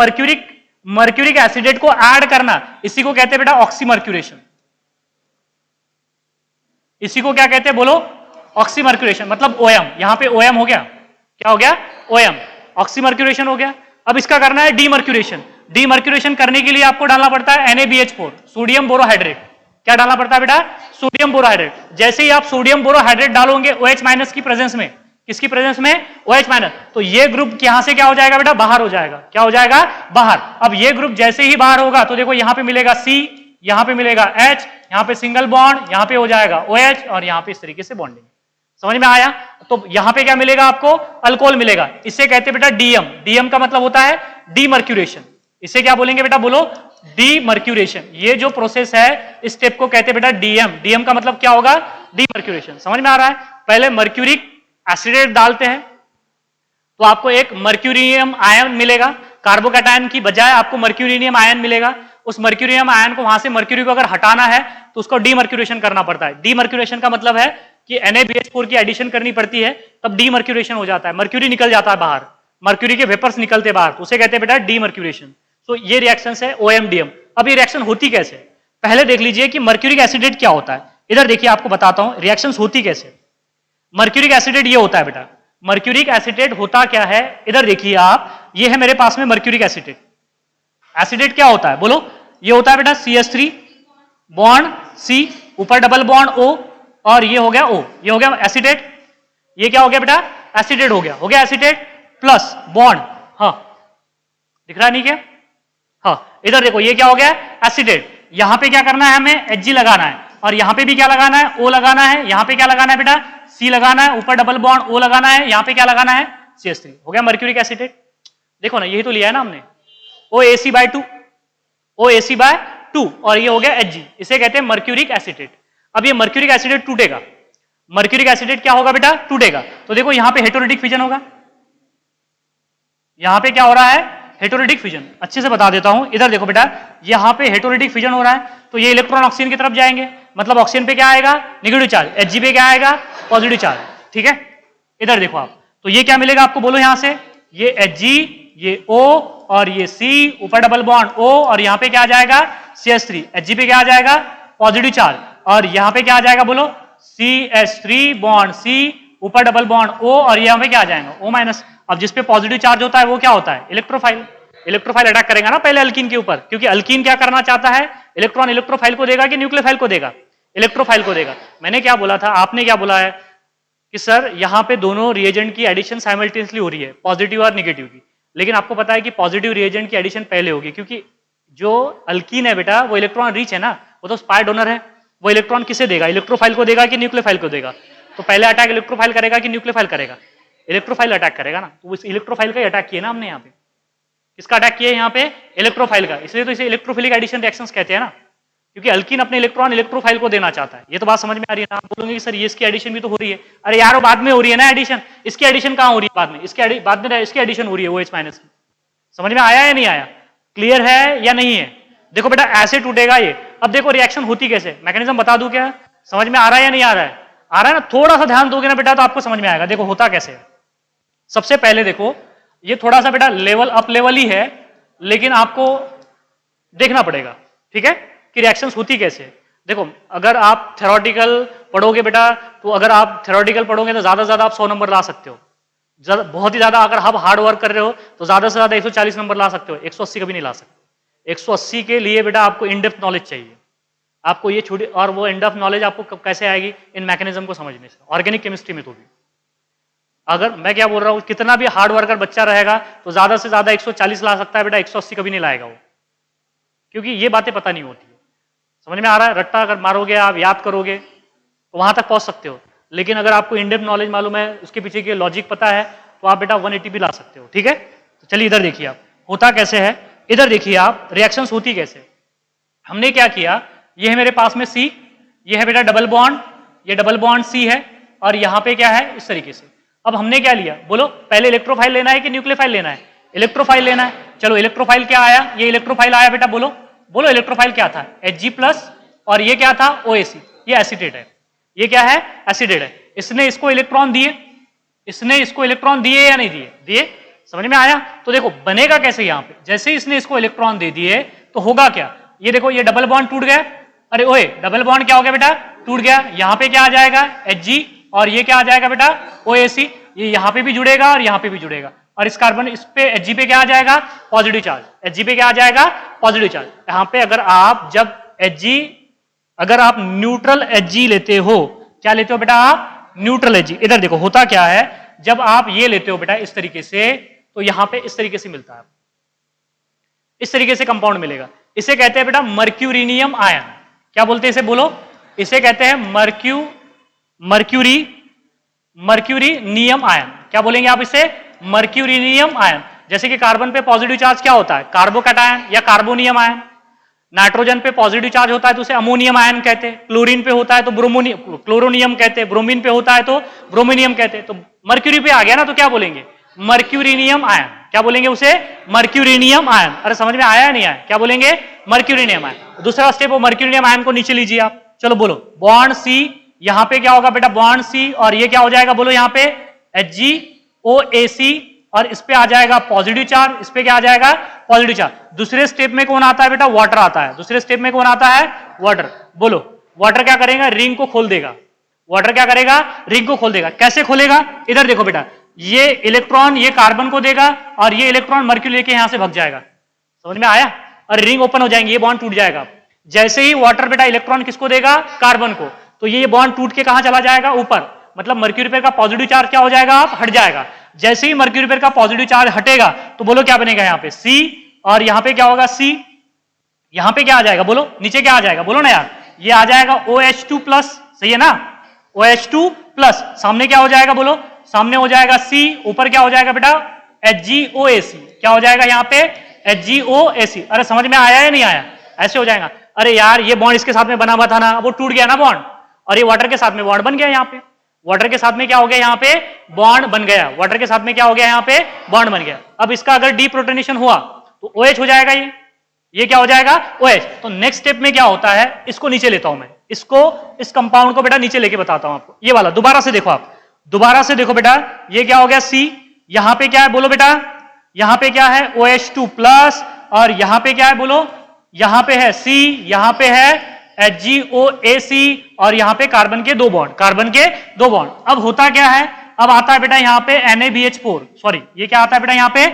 मर्क्यूरिक एसिडेट को ऐड करना, इसी को कहते हैं बेटा ऑक्सीमर्क्यूरेशन। इसी को क्या कहते हैं बोलो? ऑक्सीमर्क्यूरेशन। मतलब OM, यहां पे OM हो गया, क्या हो गया? OM, ऑक्सीमर्क्यूरेशन हो गया। अब इसका करना है डीमर्क्यूरेशन। डीमर्क्यूरेशन करने के लिए आपको डालना पड़ता है NaBH4, सोडियम बोरोहाइड्रेट। क्या डालना पड़ता है बेटा? Sodium borohydrate. जैसे ही आप सोडियम बोरोहाइड्रेट डालोगे OH माइनस की प्रेजेंस में, किसकी प्रेजेंस में? OH माइनस, तो ये ग्रुप यहां से क्या हो जाएगा बेटा? बाहर हो जाएगा। क्या हो जाएगा? बाहर। अब ये ग्रुप जैसे ही बाहर होगा तो देखो यहां पे मिलेगा C, यहां पे मिलेगा H, यहां पे सिंगल बॉन्ड, यहां पे हो जाएगा OH, और यहां पे इस तरीके से बॉन्डिंग। समझ में आया? तो यहां पे क्या मिलेगा आपको? अल्कोहल मिलेगा। इसे कहते हैं बेटा DM। DM का मतलब होता है डीमर्क्यूरेशन। इसे क्या बोलेंगे बेटा? बोलो, डीमर्क्यूरेशन। ये जो प्रोसेस है, इस स्टेप को कहते हैं बेटा DM। DM का मतलब क्या होगा? डीमर्क्यूरेशन। समझ में आ रहा है? पहले मर्क्यूरिक एसिडेट डालते हैं तो आपको एक मर्क्यूरियम आयन मिलेगा, कार्बोकैटायन की बजाय आपको मर्क्यूरियम आयन मिलेगा। उस मर्क्यूरियम आयन को, वहां से मर्क्यूरी को अगर हटाना है तो उसको डीमर्क्यूरेशन करना पड़ता है। डीमर्क्यूरेशन का मतलब है कि NaBH4 की एडिशन करनी पड़ती है, तब डीमर्क्यूरेशन हो जाता है, मर्क्यूरी निकल जाता है बाहर, मर्क्यूरी के वेपर्स निकलते बाहर, तो उसे कहते हैं बेटा डीमर्क्यूरेशन। तो ये रिएक्शन है OMDM। अब ये रिएक्शन होती कैसे? पहले देख लीजिए कि मर्क्यूरिक एसिडेट क्या होता है। इधर देखिए, आपको बताता हूं रिएक्शन होती कैसे। मर्क्यूरिक एसिडेट ये होता है बेटा, मर्क्यूरिक एसिडेट होता क्या है, इधर देखिए आप, ये है मेरे पास में मर्क्यूरिक एसिडेट। एसिडेट क्या होता है बोलो? ये होता है बेटा CH3 बॉन्ड C, ऊपर डबल बॉन्ड O, और ये हो गया O, ये हो गया एसिडेट। ये क्या हो गया बेटा? एसिडेट हो गया। हो गया एसिडेट प्लस बॉन्ड, हाँ दिख रहा नहीं क्या? हाँ, इधर देखो ये क्या हो गया? एसिडेट। यहां पे क्या करना है हमें? Hg लगाना है, और यहां पे भी क्या लगाना है? O लगाना है। यहां पे क्या लगाना है बेटा? C लगाना है, ऊपर डबल बॉन्ड O लगाना है, यहां पे क्या लगाना है? CH3। हो गया मर्क्यूरिक एसिडेट। देखो ना, यही तो लिया है ना हमने, OAc/2, OAc/2, और ये हो गया Hg। इसे कहते हैं मर्क्यूरिक एसिडेट। अब ये मर्क्यूरिक एसिडेट टूटेगा, मर्क्यूरिक एसिडेट क्या होगा बेटा? टूटेगा। तो देखो यहां पे हेटेरोडिक फिजन होगा, यहां पे क्या हो रहा है? हेटेरोडिक फिजन। अच्छे से बता देता हूं, इधर देखो बेटा, यहां पे हेटेरोडिक फिजन हो रहा है, तो ये इलेक्ट्रॉन ऑक्सीजन की तरफ जाएंगे, मतलब ऑक्सीजन पे क्या आएगा? Negative charge. Hg पे क्या आएगा? Positive charge. ठीक है, इधर देखो आप, तो ये क्या मिलेगा आपको बोलो? यहां से ये Hg, ये O, और ये C, ऊपर डबल बॉन्ड O, और यहां पे क्या आ जाएगा? CH3। Hg पे क्या आ जाएगा? Positive charge. और यहां पे क्या आ जाएगा बोलो? CH3 बॉन्ड C, ऊपर डबल बॉन्ड O, और यहां पे क्या आ जाएगा? O minus. अब जिस पे पॉजिटिव चार्ज होता है वो क्या होता है? इलेक्ट्रोफाइल। इलेक्ट्रोफाइल अटैक करेगा ना पहले अल्कीन के ऊपर, क्योंकि अल्कीन क्या करना चाहता है, इलेक्ट्रॉन इलेक्ट्रोफाइल को देगा कि न्यूक्लियोफाइल को देगा, इलेक्ट्रोफाइल को देगा। मैंने क्या बोला था, आपने क्या बोला है कि सर यहां पे दोनों रिएजेंट की एडिशन साइमल्टेनियसली हो रही है, पॉजिटिव और निगेटिव की, लेकिन आपको पता है कि पॉजिटिव रिएजेंट की एडिशन पहले होगी, क्योंकि जो अल्कीन है बेटा वो इलेक्ट्रॉन रिच है ना, वो तो स्पायर डोनर है, वो इलेक्ट्रॉन किसे देगा, इलेक्ट्रोफाइल को देगा कि न्यूक्लियोफाइल को देगा। तो पहले अटैक इलेक्ट्रोफाइल करेगा कि न्यूक्लियोफाइल करेगा, इलेक्ट्रोफाइल अटैक करेगा ना, तो इस इलेक्ट्रोफाइल का अटैक किया ना हमने यहाँ पे, किसका अटैक किया यहाँ पे, इलेक्ट्रोफाइल का, इसलिए तो इसे इलेक्ट्रोफिलिक एडिशन रिएक्शंस कहते हैं ना, क्योंकि अल्कीन अपने इलेक्ट्रॉन इलेक्ट्रोफाइल को देना चाहता है। ये तो बात समझ में आ रही है ना, आप बोलोगे कि सर ये इसकी एडिशन भी तो हो रही है, अरे यार वो बाद में हो रही है ना एडिशन, इसकी एडिशन कहाँ हो रही है बाद में, इसके बाद में इसकी एडिशन हो रही है OH माइनस की। समझ में आया या नहीं आया, क्लियर है या नहीं है? देखो बेटा ऐसे टूटेगा ये। अब देखो रिएक्शन होती कैसे, मैकेनिज्म बता दूं क्या, समझ में आ रहा है या नहीं आ रहा है? आ रहा है ना, थोड़ा सा ध्यान दोगे ना बेटा तो आपको समझ में आएगा। देखो होता कैसे है, सबसे पहले देखो ये थोड़ा सा बेटा लेवल अप लेवल ही है, लेकिन आपको देखना पड़ेगा, ठीक है, कि रिएक्शंस होती कैसे। देखो अगर आप थ्योरेटिकल पढ़ोगे बेटा, तो अगर आप थ्योरेटिकल पढ़ोगे तो ज्यादा से ज्यादा आप 100 नंबर ला सकते हो, बहुत ही ज्यादा अगर आप हार्ड वर्क कर रहे हो तो ज्यादा से ज्यादा 140 नंबर ला सकते हो, 180 कभी नहीं ला सकते। 180 के लिए बेटा आपको इन डेप्थ नॉलेज चाहिए, आपको ये छोटी, और वो इन डेप्थ नॉलेज आपको कैसे आएगी, इन मैकेनिज्म को समझने से, ऑर्गेनिक केमिस्ट्री में। तो भी अगर मैं क्या बोल रहा हूँ, कितना भी हार्ड वर्कर बच्चा रहेगा तो ज्यादा से ज्यादा 140 ला सकता है बेटा, 180 कभी नहीं लाएगा वो, क्योंकि ये बातें पता नहीं होती है। समझ में आ रहा है, रट्टा अगर मारोगे आप, याद करोगे तो वहां तक पहुंच सकते हो, लेकिन अगर आपको इन डेप्थ नॉलेज मालूम है, उसके पीछे की लॉजिक पता है, तो आप बेटा 180 भी ला सकते हो, ठीक है। तो चलिए इधर देखिए आप होता कैसे है, इधर देखिए आप रिएक्शंस होती कैसे। हमने क्या किया, ये है मेरे पास में C, ये है बेटा डबल बॉन्ड, ये डबल बॉन्ड C है, और यहाँ पे क्या है इस तरीके से। अब हमने क्या लिया, बोलो पहले इलेक्ट्रोफाइल लेना है कि न्यूक्लियोफाइल लेना है, इलेक्ट्रोफाइल लेना है। चलो इलेक्ट्रोफाइल क्या आया, ये इलेक्ट्रोफाइल आया बेटा, बोलो बोलो इलेक्ट्रोफाइल क्या था, Hg+, और ये क्या था OAC, ये एसिटेट है, ये क्या है एसिडेट है। इसने इसको इलेक्ट्रॉन दिए, इसने इसको इलेक्ट्रॉन दिए या नहीं दिए, दिए। समझ में आया। तो देखो बनेगा कैसे, यहाँ पे जैसे ही इसने इसको इलेक्ट्रॉन दे दिए तो होगा क्या, ये देखो ये डबल बॉन्ड टूट गया, अरे ओए डबल बॉन्ड क्या हो गया बेटा, टूट गया। यहाँ पे क्या आ जाएगा Hg, और ये क्या आ जाएगा बेटा OAC, ये यहाँ पे भी जुड़ेगा और यहाँ पे भी जुड़ेगा, और इस कार्बन इस पे Hg पे क्या आ जाएगा पॉजिटिव चार्ज, Hg पे क्या आ जाएगा पॉजिटिव चार्ज। यहाँ पे अगर आप जब Hg, अगर आप न्यूट्रल Hg लेते हो, क्या लेते हो बेटा आप, न्यूट्रल Hg। इधर देखो होता क्या है, जब आप ये लेते हो बेटा इस तरीके से, तो यहां पे इस तरीके से मिलता है, इस तरीके से कंपाउंड मिलेगा, इसे कहते हैं बेटा मर्क्यूरिनियम आयन। क्या बोलते हैं इसे, बोलो, इसे कहते हैं मर्क्यूरिनियम आयन। क्या बोलेंगे आप इसे, मर्क्यूरिनियम आयन। जैसे कि कार्बन पे पॉजिटिव चार्ज क्या होता है, कार्बोकैटायन या कार्बोनियम आयन, नाइट्रोजन पे पॉजिटिव चार्ज होता है तो उसे अमोनियम आयन कहते हैं, क्लोरीन पे होता है तो क्लोरोनियम कहते हैं, ब्रोमीन पे होता है तो ब्रोमिनियम कहते हैं। तो मर्क्यूरी पे आ गया ना, तो क्या बोलेंगे मर्क्यूरिनियम आयन। क्या बोलेंगे उसे, मर्क्यूरिनियम आयन। अरे समझ में आया या नहीं आया, क्या बोलेंगे मर्क्यूरिनियम आयन। दूसरा स्टेप वो मर्क्यूरिनियम आयन को नीचे लीजिए आप, चलो बोलो बॉन्ड C, यहां पे क्या होगा बेटा बॉन्ड C, और ये क्या हो जाएगा बोलो यहाँ पे HgOAC, और इस पे आ जाएगा पॉजिटिव चार्ज, इस पे क्या आ जाएगा पॉजिटिव चार्ज। दूसरे स्टेप में कौन आता है बेटा, वाटर आता है। दूसरे स्टेप में कौन आता है, वाटर। बोलो वाटर क्या करेगा, रिंग को खोल देगा। वाटर क्या करेगा, रिंग को खोल देगा। कैसे खोलेगा, इधर देखो बेटा, ये इलेक्ट्रॉन ये कार्बन को देगा, और ये इलेक्ट्रॉन मर्क्यूरी लेके यहां से भाग जाएगा। समझ में आया, और रिंग ओपन हो जाएंगे, ये बॉन्ड टूट जाएगा। जैसे ही वाटर बेटा इलेक्ट्रॉन किसको देगा, कार्बन को, तो ये बॉन्ड टूट के कहां चला जाएगा, ऊपर। मतलब मर्क्यूरी पे का पॉजिटिव चार्ज क्या हो जाएगा, आप हट जाएगा। जैसे ही मर्क्यूरी पे का पॉजिटिव चार्ज हटेगा तो बोलो क्या बनेगा यहाँ पे C, और यहाँ पे क्या होगा C, यहाँ पे क्या आ जाएगा बोलो, नीचे क्या आ जाएगा बोलो ना यार, ये आ जाएगा OH2+, सही है ना, OH2+। सामने क्या हो जाएगा बोलो, सामने हो जाएगा C, ऊपर क्या हो जाएगा बेटा HgOAC। क्या हो जाएगा यहाँ पे HgOAC। अरे समझ में आया या नहीं आया, ऐसे हो जाएगा। अरे यार ये बॉन्ड इसके साथ में बना हुआ था ना, वो टूट गया ना बॉन्ड, और ये वाटर के साथ में बॉन्ड बन गया। यहाँ पे वाटर के साथ में क्या हो गया, यहाँ पे बॉन्ड बन गया। वाटर के साथ में क्या हो गया, यहाँ पे बॉन्ड बन गया। अब इसका अगर डीप्रोटोनेशन हुआ तो OH हो जाएगा, ये क्या हो जाएगा OH। तो नेक्स्ट स्टेप में क्या होता है, इसको नीचे लेता हूं मैं, इसको इस कंपाउंड को बेटा नीचे लेके बताता हूं आपको। ये वाला दोबारा से देखो, आप दोबारा से देखो बेटा, ये क्या हो गया C, यहां पे क्या है बोलो बेटा, यहां पे क्या है OH2+, और यहां पे क्या है बोलो, यहां पे है C, यहां पे है HgOAC, और यहां पे कार्बन के दो बॉन्ड, कार्बन के दो बॉन्ड। अब होता क्या है, अब आता है बेटा यहाँ पे NaBH4, सॉरी ये क्या आता है बेटा यहाँ पे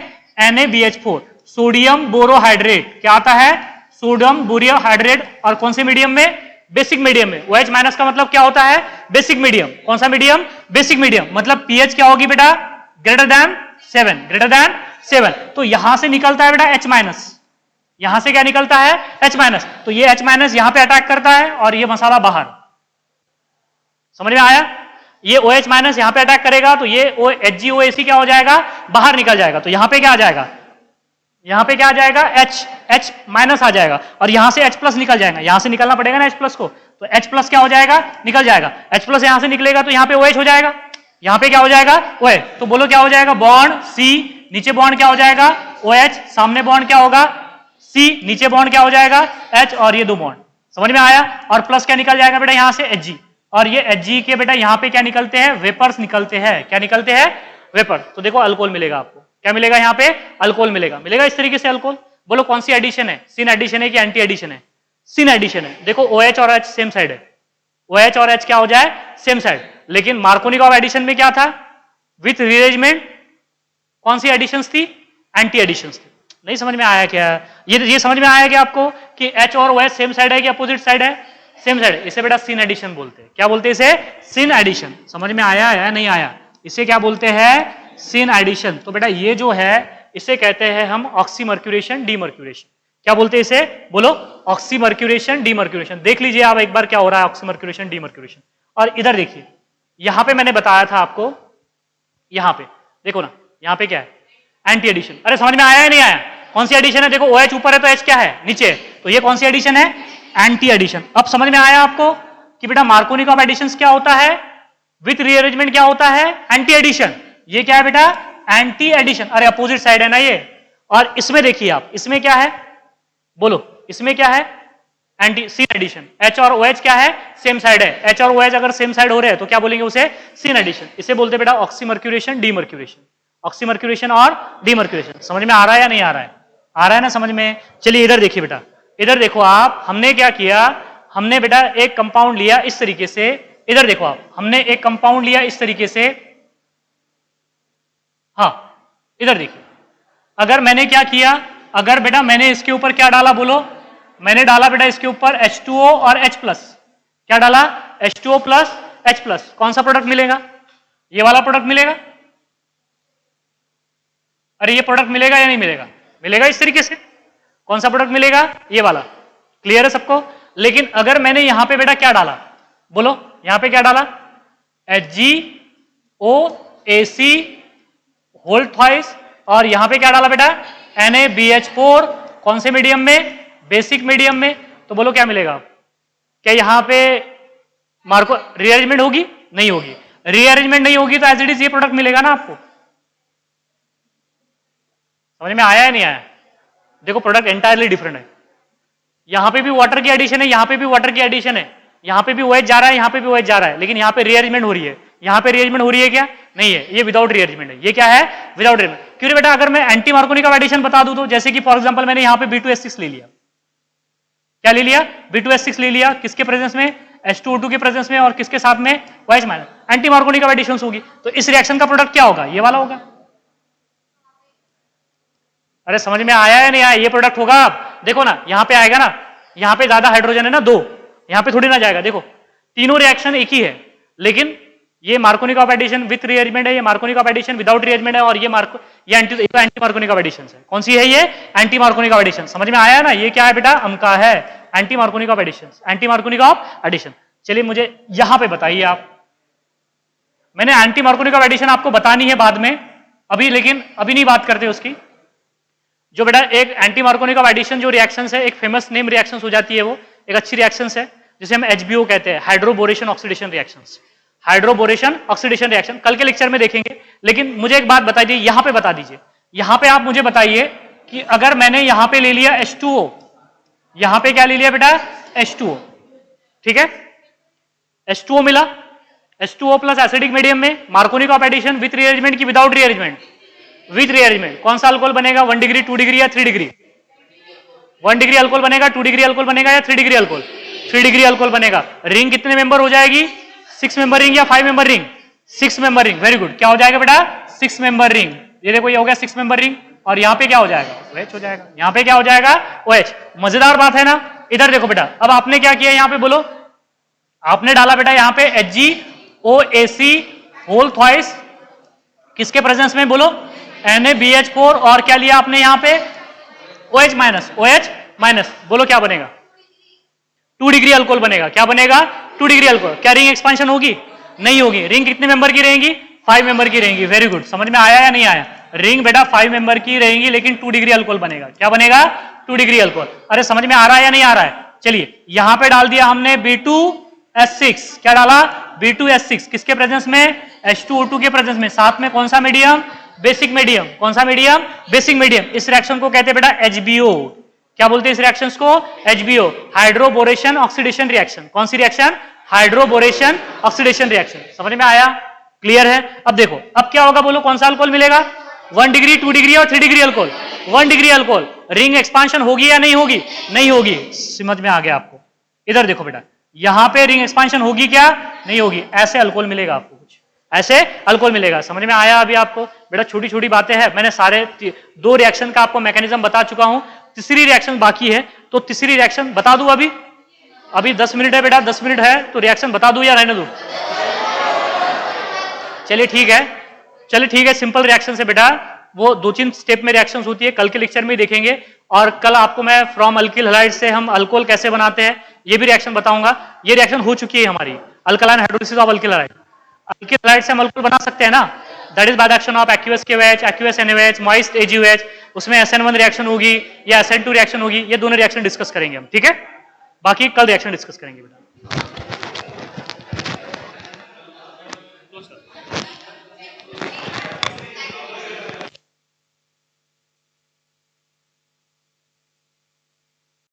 NaBH4। सोडियम बोरोहाइड्रेट, क्या आता है? Sodium borohydrate. और कौन से मीडियम में? बेसिक मीडियम में। OH माइनस का मतलब क्या होता है? Basic medium. कौन सा मीडियम? Basic medium. मतलब pH क्या होगी बेटा? Greater than 7, greater than 7। तो यहां से निकलता है बेटा H माइनस, यहां से क्या निकलता है? H minus. तो ये H माइनस यहां पे अटैक करता है और ये मसाला बाहर। समझ में आया? ये OH माइनस यहां पे अटैक करेगा तो ये HgOAC क्या हो जाएगा? बाहर निकल जाएगा। तो यहां पे क्या आ जाएगा? यहां पे क्या आ जाएगा? H माइनस आ जाएगा और यहां से H प्लस निकल जाएगा। यहां से निकलना पड़ेगा ना H प्लस को, तो H प्लस क्या हो जाएगा? निकल जाएगा। H प्लस यहां से निकलेगा तो यहां पे OH हो जाएगा। यहां पे क्या हो जाएगा? OH। तो बोलो क्या हो जाएगा? बॉन्ड C, नीचे बॉन्ड क्या हो जाएगा? OH, सामने बॉन्ड क्या होगा? C, नीचे बॉन्ड क्या हो जाएगा? H, और ये दो बॉन्ड। समझ में आया? और प्लस क्या निकल जाएगा बेटा? यहां से Hg, और ये Hg के बेटा यहां पे क्या निकलते हैं? वेपर्स निकलते हैं। क्या निकलते हैं? वेपर। तो देखो अल्कोहल मिलेगा आपको। क्या मिलेगा? यहां पे अल्कोहल मिलेगा। मिलेगा इस तरीके से अल्कोहल। बोलो कौन सी एडिशन है? सिन एडिशन है कि एंटी एडिशन है? सिन एडिशन है। देखो OH और H सेम साइड है, OH और H क्या हो जाए? Same side. लेकिन मार्कोनिकॉव एडिशन में क्या था? With rearrangement. कौन सी एडिशंस थी? एंटी एडिशंस थी। नहीं समझ में आया क्या? ये समझ में आया क्या आपको कि H और OH सेम साइड है कि अपोजिट साइड है? सेम साइड है। इसे बेटा सिन एडिशन बोलते हैं। क्या बोलते हैं इसे? Syn addition. समझ में आया या नहीं आया? इसे क्या बोलते हैं? Syn addition. तो बेटा ये जो है इसे कहते हैं हम ऑक्सीमर्क्यूरेशन डीमर्क्यूरेशन। क्या बोलते हैं इसे? बोलो ऑक्सीमर्क्यूरेशन डीमर्क्यूरेशन। देख लीजिए आप एक बार क्या हो रहा है ऑक्सीमर्क्यूरेशन डीमर्क्यूरेशन। और इधर देखिए, यहां पे मैंने बताया था आपको, यहां पे देखो ना, यहां पे क्या है? Anti addition. अरे समझ में आया या नहीं आया? कौन सी एडिशन है? देखो OH ऊपर है तो H क्या है? नीचे। तो ये कौन सी एडिशन है? Anti addition. अब समझ में आया आपको कि बेटा मार्कोनिकॉव एडिशन क्या होता है? विथ रीअरेंजमेंट क्या होता है? Anti addition. ये क्या है बेटा? Anti addition. अरे अपोजिट साइड है ना ये। और इसमें देखिए आप, इसमें क्या है? बोलो इसमें क्या है? Anti syn addition. H और OH क्या है? सेम साइड है। H और OH अगर सेम साइड हो रहे हैं तो क्या बोलेंगे उसे? Syn addition. इसे बोलते बेटा ऑक्सीमर्क्यूरेशन डीमर्क्यूरेशन। ऑक्सीमर्क्यूरेशन और डीमर्क्यूरेशन। समझ में आ रहा है या नहीं आ रहा है? आ रहा है ना समझ में? चलिए इधर देखिए बेटा, इधर देखो आप, हमने क्या किया? हमने बेटा एक कंपाउंड लिया इस तरीके से। इधर देखो आप, हमने एक कंपाउंड लिया इस तरीके से। हाँ इधर देखिए, अगर मैंने क्या किया? अगर बेटा मैंने इसके ऊपर क्या डाला? बोलो। मैंने डाला बेटा इसके ऊपर H2O और H प्लस। क्या डाला? H2O plus H plus. कौन सा प्रोडक्ट मिलेगा? ये वाला प्रोडक्ट मिलेगा। अरे ये प्रोडक्ट मिलेगा या नहीं मिलेगा? मिलेगा इस तरीके से। कौन सा प्रोडक्ट मिलेगा? ये वाला। क्लियर है सबको? लेकिन अगर मैंने यहां पे बेटा क्या डाला? बोलो यहां पे क्या डाला? HgOAC होल थ्वाइस, और यहां पे क्या डाला बेटा? NaBH4। कौन से मीडियम में? बेसिक मीडियम में। तो बोलो क्या मिलेगा? क्या यहां पे मार्को रीअरेंजमेंट होगी? नहीं होगी। रीअरेंजमेंट नहीं होगी तो एज इट इज ये प्रोडक्ट मिलेगा ना आपको। समझ में आया या नहीं आया? देखो प्रोडक्ट एंटायरली डिफरेंट है। यहां पे भी वाटर की एडिशन है, यहां पे भी वाटर की एडिशन है, यहां पे भी OH जा रहा है, यहां पे भी OH जा रहा है, लेकिन यहां पे रीअरेंजमेंट हो रही है। यहां पे रीअरेंजमेंट हो रही है क्या? नहीं है, ये विदाउट रीअरेंजमेंट है। ये क्या है? Without rearrangement. क्योंकि बेटा अगर मैं एंटी मार्कोनिकॉव एडिशन बता दूं तो, जैसे कि फॉर एग्जांपल मैंने यहां पे B2H6 ले लिया। क्या ले लिया? B2H6 ले लिया। किसके प्रेजेंस में? H2O2 के प्रेजेंस में। और किसके साथ में? OH minus. Anti Markovnikov addition होगी। तो इस रिएक्शन का प्रोडक्ट क्या होगा? ये वाला होगा। अरे समझ में आया या नहीं आया? ये प्रोडक्ट होगा। आप देखो ना, यहां पे आएगा ना, यहां पे ज्यादा हाइड्रोजन है ना, 2, यहां पे थोड़ी ना जाएगा। देखो तीनों रिएक्शन एक ही है, लेकिन ये मार्कोनिकॉव एडिशन विथ रीअरेंजमेंट है, ये मार्कोनिकॉव एडिशन विदाउट रीअरेंजमेंट है, और ये एंटी मार्कोनिकॉव एडिशन है। कौन सी है ये? Anti Markovnikov addition. समझ में आया ना? ये क्या है बेटा? अमका है, anti Markovnikov addition. Anti Markovnikov addition. चलिए मुझे यहां पे बताइए आप, मैंने एंटी मार्कोनिकॉव एडिशन आपको बतानी है बाद में, अभी लेकिन अभी नहीं बात करते उसकी। जो बेटा एक एंटी मार्कोनिकॉव एडिशन जो रिएक्शन है, एक फेमस नेम रिएक्शन हो जाती है, वो एक अच्छी रिएक्शन है जिसे हम HBO कहते हैं, hydroboration oxidation reactions. Hydroboration oxidation reaction कल के लेक्चर में देखेंगे। लेकिन मुझे एक बात बता दीजिए, यहां पे बता दीजिए, यहां पे आप मुझे बताइए कि अगर मैंने यहां पे ले लिया H2O, यहां पे क्या ले लिया बेटा? H2O, ठीक है, H2O मिला, H2O प्लस एसिडिक मीडियम में, मार्कोनिकॉव एडिशन विथ रीअरेंजमेंट की विदाउट रीअरेंजमेंट? With rearrangement. कौन सा अल्कोहल बनेगा? 1 डिग्री, 2 डिग्री या 3 डिग्री? 1 डिग्री अल्कोहल बनेगा, 2 डिग्री अल्कोहल बनेगा या 3 डिग्री अल्कोहल? 3 डिग्री अल्कोहल बनेगा। रिंग कितने मेंबर हो जाएगी? 6 मेंबर रिंग या 5 member ring? 6 member ring. Very good. क्या हो जाएगा बेटा? 6 मेंबर रिंग। ये देखो ये हो गया 6 मेंबर रिंग। और यहाँ पे क्या हो जाएगा, OH हो जाएगा। यहाँ पे क्या हो जाएगा, OH। मजेदार बात है ना। इधर देखो बेटा, अब आपने क्या किया यहाँ पे बोलो, आपने डाला बेटा यहाँ पे HgOAc होल थ्वाइस किसके प्रेजेंस में बोलो, NaBH4, और क्या लिया आपने यहाँ पे OH माइनस, बोलो क्या बनेगा, 2 डिग्री अल्कोहल बनेगा। क्या बनेगा, 2 डिग्री अल्कोहल। क्या रिंग एक्सपेंशन होगी, नहीं होगी। रिंग कितने मेंबर की रहेंगी, 5 मेंबर की रहेंगी। वेरी गुड, समझ में आया या नहीं आया। रिंग बेटा 5 मेंबर की रहेंगी, लेकिन 2 डिग्री अल्कोहल बनेगा। क्या बनेगा, 2 डिग्री अल्कोहल। अरे समझ में आ रहा है या नहीं आ रहा है। चलिए यहां पे डाल दिया हमने B2S6। क्या डाला, B2S6 किसके प्रेजेंस में, H2O2 के प्रेजेंस में। साथ में कौन सा मीडियम, बेसिक मीडियम। कौन सा मीडियम, बेसिक मीडियम। इस रिएक्शन को कहते हैं बेटा HBO। क्या बोलते हैं इस रिएक्शंस को, HBO, हाइड्रोबोरेशन ऑक्सीडेशन रिएक्शन। कौन सी रिएक्शन, हाइड्रोबोरेशन ऑक्सीडेशन रिएक्शन। समझ में आया, क्लियर है। अब देखो अब क्या होगा, बोलो कौन सा अल्कोहल मिलेगा, 1 डिग्री, 2 डिग्री और 3 degree alcohol. 1 degree alcohol. Ring expansion होगी या नहीं होगी, नहीं होगी। समझ में आ गया आपको। इधर देखो बेटा, यहां पे रिंग एक्सपांशन होगी क्या, नहीं होगी। ऐसे अल्कोहल मिलेगा आपको, कुछ ऐसे अल्कोहल मिलेगा। समझ में आया अभी आपको बेटा। छोटी छोटी बातें हैं, मैंने सारे 2 रिएक्शन का आपको मैकेनिज्म बता चुका हूं। तीसरी रिएक्शन बाकी है, तो तीसरी रिएक्शन बता दूं अभी 10 मिनट है बेटा, 10 मिनट है, तो रिएक्शन बता दूं या रहने दूं। चलिए ठीक है, सिंपल रिएक्शन से बेटा, वो 2-3 स्टेप में रिएक्शंस होती है, कल के लेक्चर में ही देखेंगे। और कल आपको मैं फ्रॉम अल्किल हैलाइड से हम अल्कोहल कैसे बनाते हैं ये भी रिएक्शन बताऊंगा। ये रिएक्शन हो चुकी है हमारी, alkaline hydrolysis of alkyl halide. Alkyl halide से हम अल्कोहल बना सकते हैं ना, that is by the action of aqueous KOH, aqueous NaOH, moist AgOH। उसमें SN1 रिएक्शन होगी या SN2 रिएक्शन होगी, ये दोनों रिएक्शन डिस्कस करेंगे हम, ठीक है। बाकी कल रिएक्शन डिस्कस करेंगे बेटा।